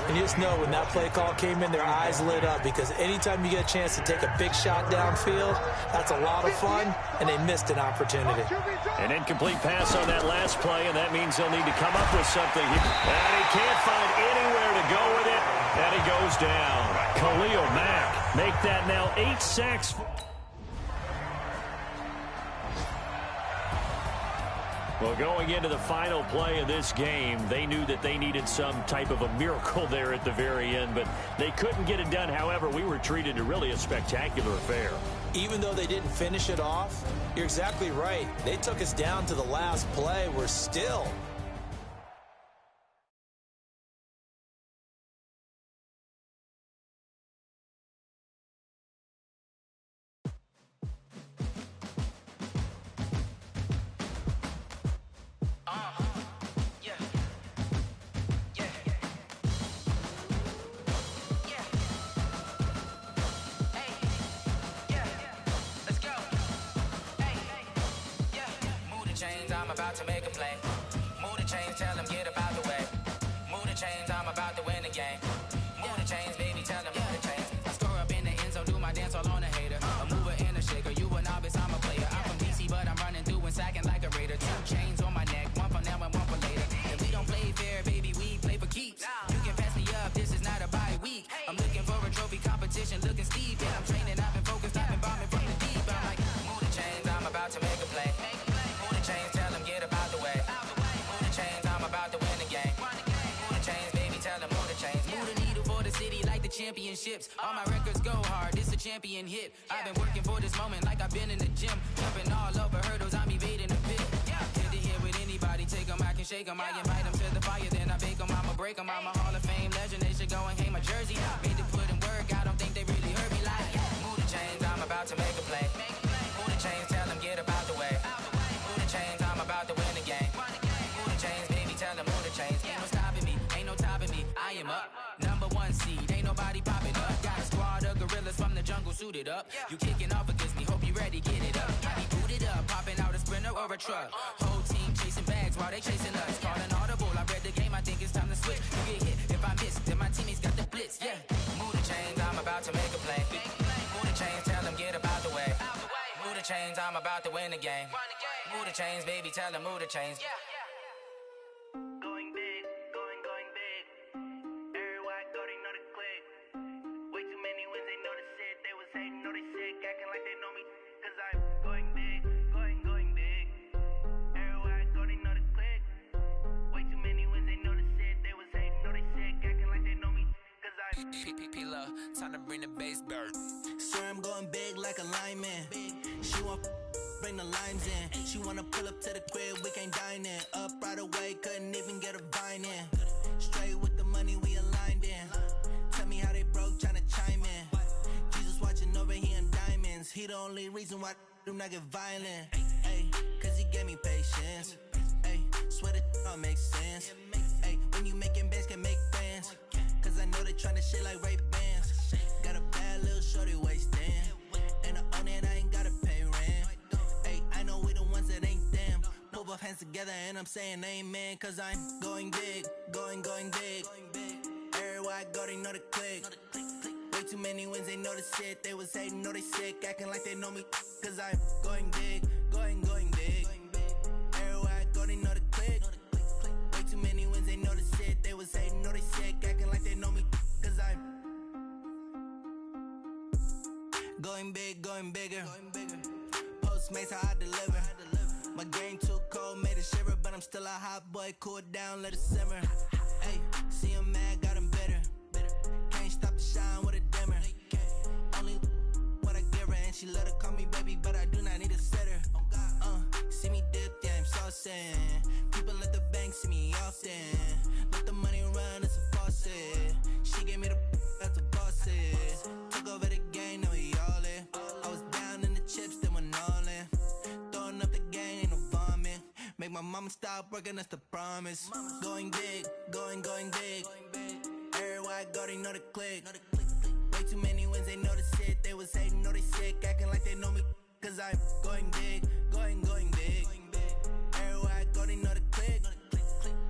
And you just know when that play call came in, their eyes lit up, because anytime you get a chance to take a big shot downfield, that's a lot of fun, and they missed an opportunity. An incomplete pass on that last play, and that means they'll need to come up with something here. And he can't find anywhere to go with it, and he goes down. Khalil Mack make that now 8 sacks. Well, going into the final play of this game, they knew that they needed some type of a miracle there at the very end, but they couldn't get it done. However, we were treated to really a spectacular affair. Even though they didn't finish it off, you're exactly right. They took us down to the last play. We're still about to make a play. Move the chains, tell them get up out the way. Move the chains, I'm about to win the game. Move the chains, baby, tell them move the chains. I score up in the end zone, do my dance all on a hater. A mover and a shaker, you a novice, I'm a player. I'm from DC, but I'm running through and sacking like a raider. 2 chains on my neck, one for now and one for later. And we don't play fair, baby, we play for keeps. You can pass me up, this is not a bye week. I'm looking for a trophy competition, looking steep. And I'm training, I've been focused, I've been bombing from the deep. I'm like, move the chains, I'm about to make a play. Move the chains, tell them get up out the way. Move the chains, I'm about to win the game. Move the chains, baby, tell them move the chains. Move the needle for the city like the championships. All my records go hard, this a champion hit. I've been working for this moment like I've been in the gym. Jumping all over hurdles, I'm evading the pit. Hit to hit with anybody, take them, I can shake them. I invite them to the fire, then I bake them, I'ma break them. I'm a Hall of Fame legend, they should go and hang my jersey. Made to put in work, I don't think they really heard me like. Move the chains, I'm about to make a play. Move the chains, tell them get up out the way. Move the chains, I'm about to win the game. Move the chains, baby, tell them move the chains. Ain't no stopping me, ain't no topping me. I am up, #1 seed, ain't nobody popping up. Got a squad of gorillas from the jungle suited up. You kicking off against me, hope you ready, get it up. I be booted up, popping out a sprinter or a truck. Whole team chasing bags while they chasing us. Calling audible, I read the game, I think it's time to switch. You get hit, if I miss, then my teammates got the blitz, yeah. Move the chains, I'm about to make a play. Move the chains, tell them get up out the way. Move the chains, I'm about to win the game. Move the chains, baby, tell them move the chains. Going big, going big. Everywhere I go, they know the click. Way too many wins, they know the shit. They was hating, know they sick, acting like they know me. Cause I'm going big, going big. Everywhere I go, they know the click. Way too many wins, they know the shit. They was hating, know they sick, acting like they know me. Cause I'm P-P-P-Love, time to bring the bass bird. Swear I'm going big like a lineman. She want bring the limes in. She wanna pull up to the crib, we can't dine in. Up right away, couldn't even get a vine in. Straight with the money, we aligned in. Tell me how they broke, tryna chime in. Jesus watching over here in diamonds. He the only reason why do not get violent. Ay, cause he gave me patience. Ay, swear that all makes sense. Ay, when you making bands, can make friends. Cause I know they tryna shit like Ray-Bans. Got a bad little shorty wasting. And I own it, I ain't gotta pay rent. Ay, I know we the ones that ain't them. Pull both hands together and I'm saying amen. Cause I'm going big, going big. Everywhere I go, they know the click. Way too many wins, they know the shit. They was hating, know they sick, acting like they know me. Cause I'm going big, going big. Everywhere I go, they know the click. Way too many wins, they know the shit. They was hating, know they sick, acting like they know me. Cause I'm going big, going bigger. Postmates, how I deliver. My game too cold, made it shiver. But I'm still a hot boy, cool it down, let it simmer. Hey, see him mad, got him bitter. Can't stop the shine with a dimmer. Only what I give her, and she let her call me baby, but I do not need a sitter. See me dip, yeah, I'm saucing. People at the bank see me often. Let the money run, it's a faucet. She gave me the that's a boss is. Took over the game, now we all in. I was down in the chips, then went all in. Throwing up the gang, ain't no vomit. Make my mama stop working, that's the promise. Going big, going big. Everywhere I go, they know the click. Way too many wins, they know the shit. They was hating, know they sick, acting like they know me. Cause I'm going big, going big. Everywhere I go, they know the click.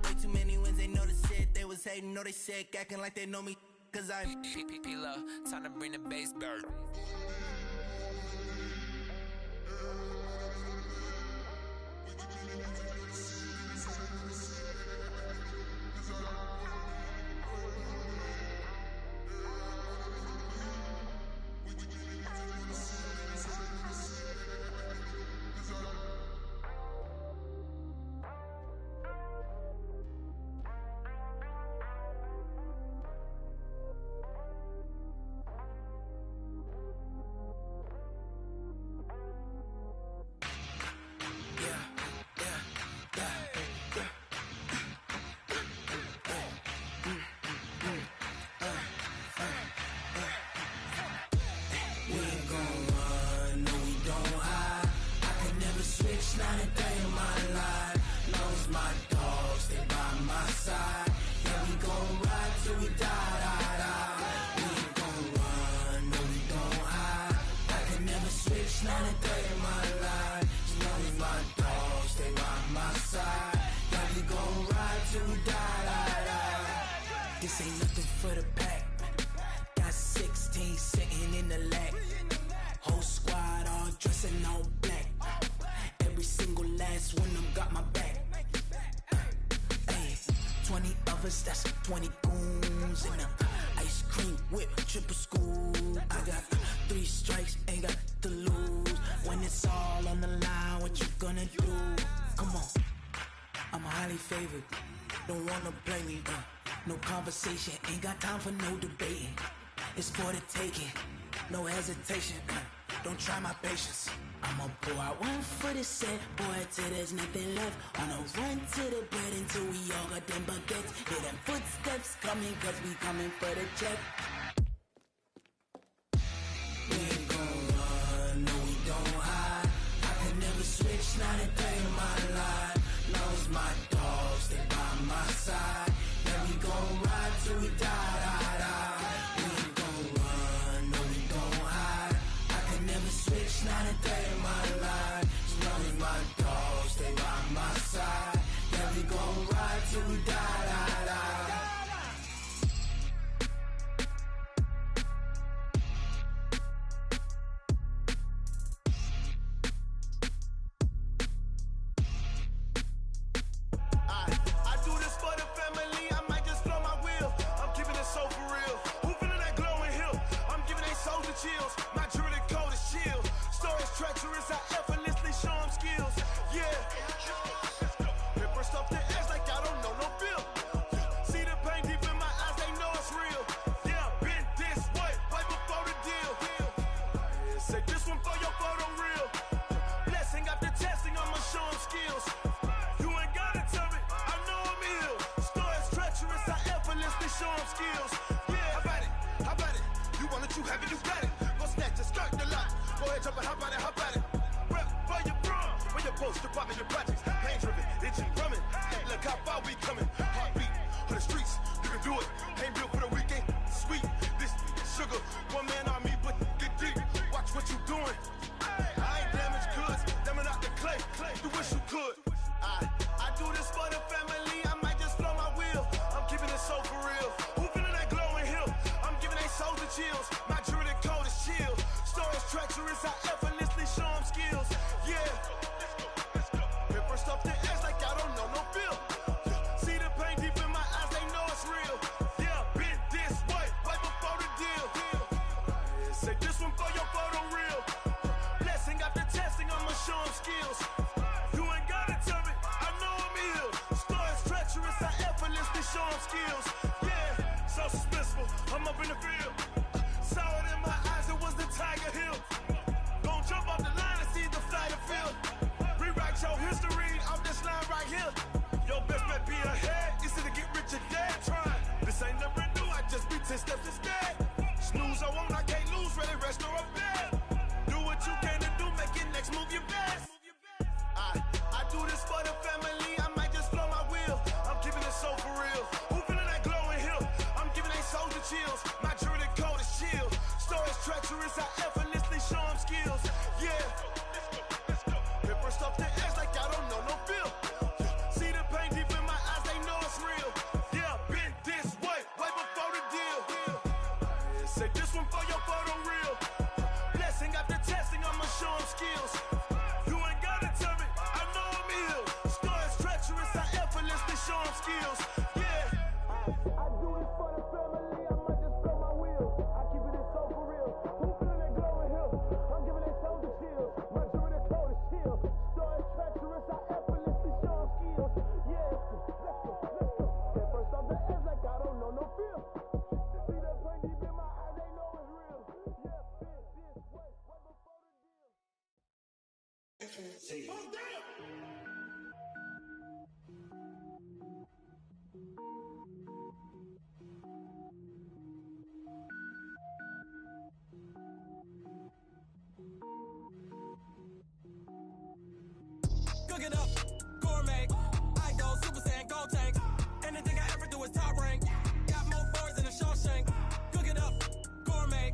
Way too many wins, they know the shit. They was hating, know know they sick, acting like they know me, cause I'm P-P-P-Love, time to bring the bass bird. This ain't nothing for the pack. Got 16 sitting in the lap. Whole squad all dressing all black. Every single last one of them got my back. Hey, 20 of us, that's 20 goons in a ice cream whip, triple school. I got 3 strikes, ain't got to lose. When it's all on the line, what you gonna do? Come on, I'm highly favored. Don't wanna blame me. No conversation, ain't got time for no debating. It's for the taking, no hesitation. Don't try my patience. I'ma pour out one for the set, boy, till there's nothing left. On a run to the bread until we all got them baguettes. Hear them footsteps coming, cause we coming for the check. We ain't gon' run, no we don't hide. I can never switch, not a day in my life. Knows my dogs, they by my side. Yeah, we gon' ride till we die. We ain't gon' run, no we don't hide. I can never switch, not a day in my life. As long as my dogs stay by my side. Yeah, we gon' ride till we die. I do this for the family, I might just blow my wheel. I'm keeping it so for real. Who feeling that glowing hill? I'm giving they soldier chills. My jewelry code is chill. Stories treacherous, I effortlessly show them skills. Yeah. Paper stuff the edge like I don't know no feel. See the pain deep in my eyes, they know it's real. Yeah, been this way, way before the deal. Say this one for your photo reel. Blessing after testing, I'ma show them skills. You ain't gotta tell me, I know I'm ill. Stories treacherous, I effortlessly show them skills. Yeah, how about it? How about it? You want it, you have it, you got it. Go snatch it, skirt the lot. Go ahead, jump it, how about it? How about it? Rep where you from? Where you post, department, your projects. Pain driven, itching, drumming. Hey, look how far we coming. Heartbeat on the streets, you can do it. Ain't built for the weekend. Sweet, this sugar. One man army, but get deep. Watch what you doing. I ain't damaged goods, damn out the clay. You wish you could. I do this for the family, I might just blow my wheel. I'm keeping it so for real. Who feeling that glowing hill? I'm giving they soldier chills. My jewelry code is chill. Stories treacherous, I effortlessly show them skills. Yeah. Paper stuff the edge like I don't know no feel. See the pain deep in my eyes, they know it's real. Yeah, been this way, way before the deal. Say this one for your photo reel. Blessing after testing, I'ma show them skills. You ain't gotta tell me, I know I'm ill. Stories treacherous, I effortlessly show them skills. Yeah, so suspenseful, I'm up in the field. Saw it in my eyes, it was the Tiger Hill. Gon' jump off the line and see the fly the field. Rewrite your history off this line right here. Your best bet be ahead, easy to get rich or dead. Try, this ain't never new, I just be 10 steps instead. Snooze I won't, I can't lose, ready, rest or a bed. Do what you can to do, make it next move your best. I do this for the family, I might just blow my wheel. I'm keeping it so for real. Who feeling that glowing hill? I'm giving they soldier chills. My jewelry code is chill. Stories treacherous, I effortlessly show them skills. Yeah. Paper stuff the edge like I don't know no feel. See the pain deep in my eyes, they know it's real. Yeah, been this way, Yes, I effortlessly show skills. Yeah, let's go. At first off the edge like I don't know no feel. See that pain deep in my eyes, they know it's real. Yeah, this way before the deal. Oh, damn! Cook it up, gourmet. I go Super Saiyan, gold tank. Anything I ever do is top rank. Got more boards than a Shawshank. Cook it up, gourmet.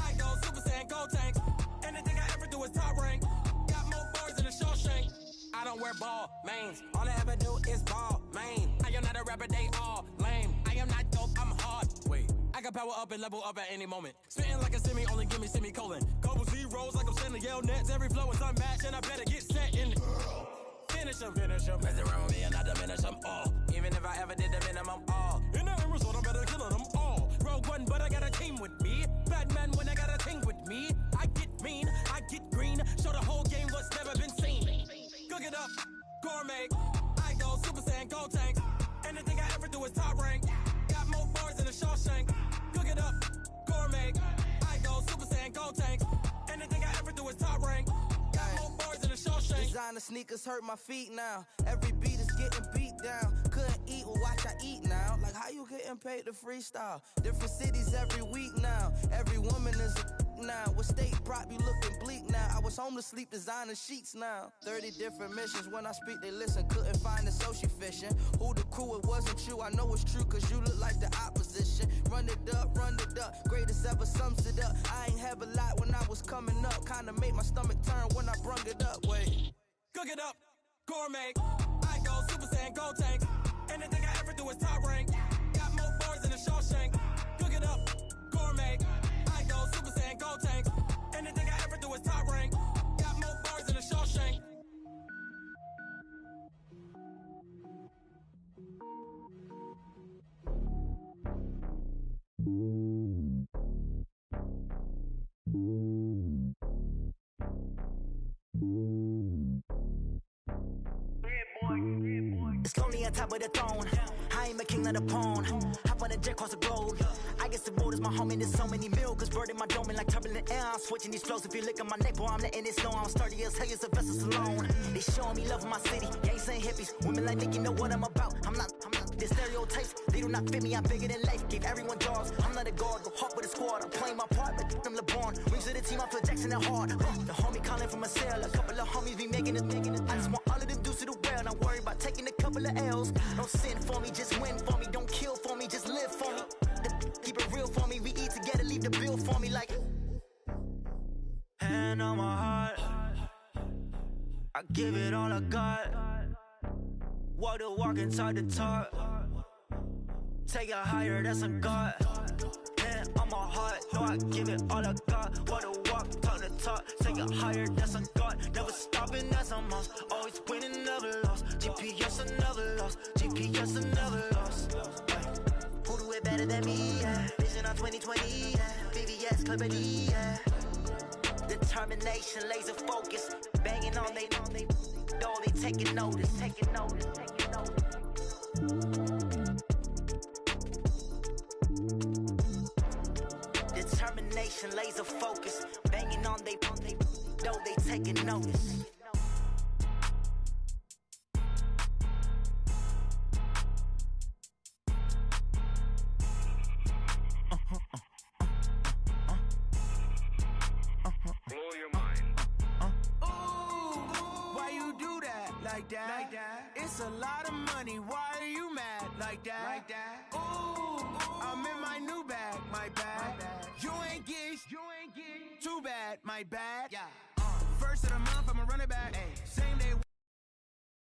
I go Super Saiyan, gold tank. Anything I ever do is top rank. Got more boards than a Shawshank. I don't wear ball mains. All I ever do is ball main. I am not a rapper, they all lame. I am not dope, I'm hard. Wait, I can power up and level up at any moment. Spitting like a semi, only give me semicolon. Couple zeros like I'm sending yell nets. Every flow is unmatched and I better get set in. Finish them. Mess around with me and I diminish them all. Even if I ever did the minimum, all. In the end result, I'm better killing them all. Rogue One, but I got a team with me. Batman when I got a team with me. I get mean, I get green. Show the whole game what's never been seen. Cook it up, gourmet. I go Super Saiyan, gold tank. Anything I ever do is top rank. Got more bars than a Shawshank. Cook it up, gourmet. I go Super Saiyan, gold tank. Anything I ever do is top rank. Got more bars than a Shawshank. Designer sneakers hurt my feet now. Every beat is getting beat down. Couldn't eat, well watch I eat now. Like how you getting paid to freestyle? Different cities every week now. Every woman is a now. What state prop you looking bleak now? I was homeless, sleep designer sheets now. 30 different missions. When I speak they listen. Couldn't find the social fishing. Who the crew, it wasn't you. I know it's true cause you look like the opposition. Run it up. Greatest ever sums it up. I ain't have a lot when I was coming up. Kinda made my stomach turn when I brung it up. Wait. Cook it up, gourmet. I go Super Saiyan, gold tank. Anything I ever do is top rank. Got more bars than a Shawshank. Cook it up, gourmet. I go Super Saiyan, gold tank. Anything I ever do is top rank. Got more bars than a Shawshank. It's lonely on top of the throne. I am a king of the pawn. Hop on a jet across the globe. I guess the road is my home and there's so many milk. Bird in my dome and like turbulent air. I'm switching these flows. If you look at my neck, boy, I'm letting it snow. I'm sturdy as hell as a vessel alone. They showing me love in my city. Gangs and hippies. Women like Nicki know what I'm about. I'm not the stereotypes. They do not fit me. I'm bigger than life. Give everyone jobs. I'm not a guard. Go hard with a squad. I'm playing my part like I'm LeBron. Rings to the team. I feel Jackson and hard. The homie calling from a cell. A couple of homies be making it. I just want all of them dudes to the well. Not worry about taking a couple of L's. Don't sin for me, just win for me. Don't kill for me, just live for me. Keep it real for me. We eat together, leave the bill for me like. Hand on my heart, I give it all I got. Walk the walk and talk the talk. Take it higher, that's a God. Hand on my heart, no, I give it all I got. Walk the walk, talk the talk. Take it higher, that's a God. Never stopping, that's a must. Always winning, never lost. GPS, I never lost. GPS, I never lost. Who do it better than me? Yeah. Vision on 2020. Yeah. VVS, Clarity. Yeah. Determination, laser focus. Banging on they though they taking notice. Determination, laser focus. Banging on they though they taking notice. Blow your mind. Why you do that? Like that? It's a lot of money. Why are you mad? Like that? Ooh, I'm in my new bag. My bad. You ain't get too bad. My bad. Yeah. First of the month, I'ma run it back. Ay.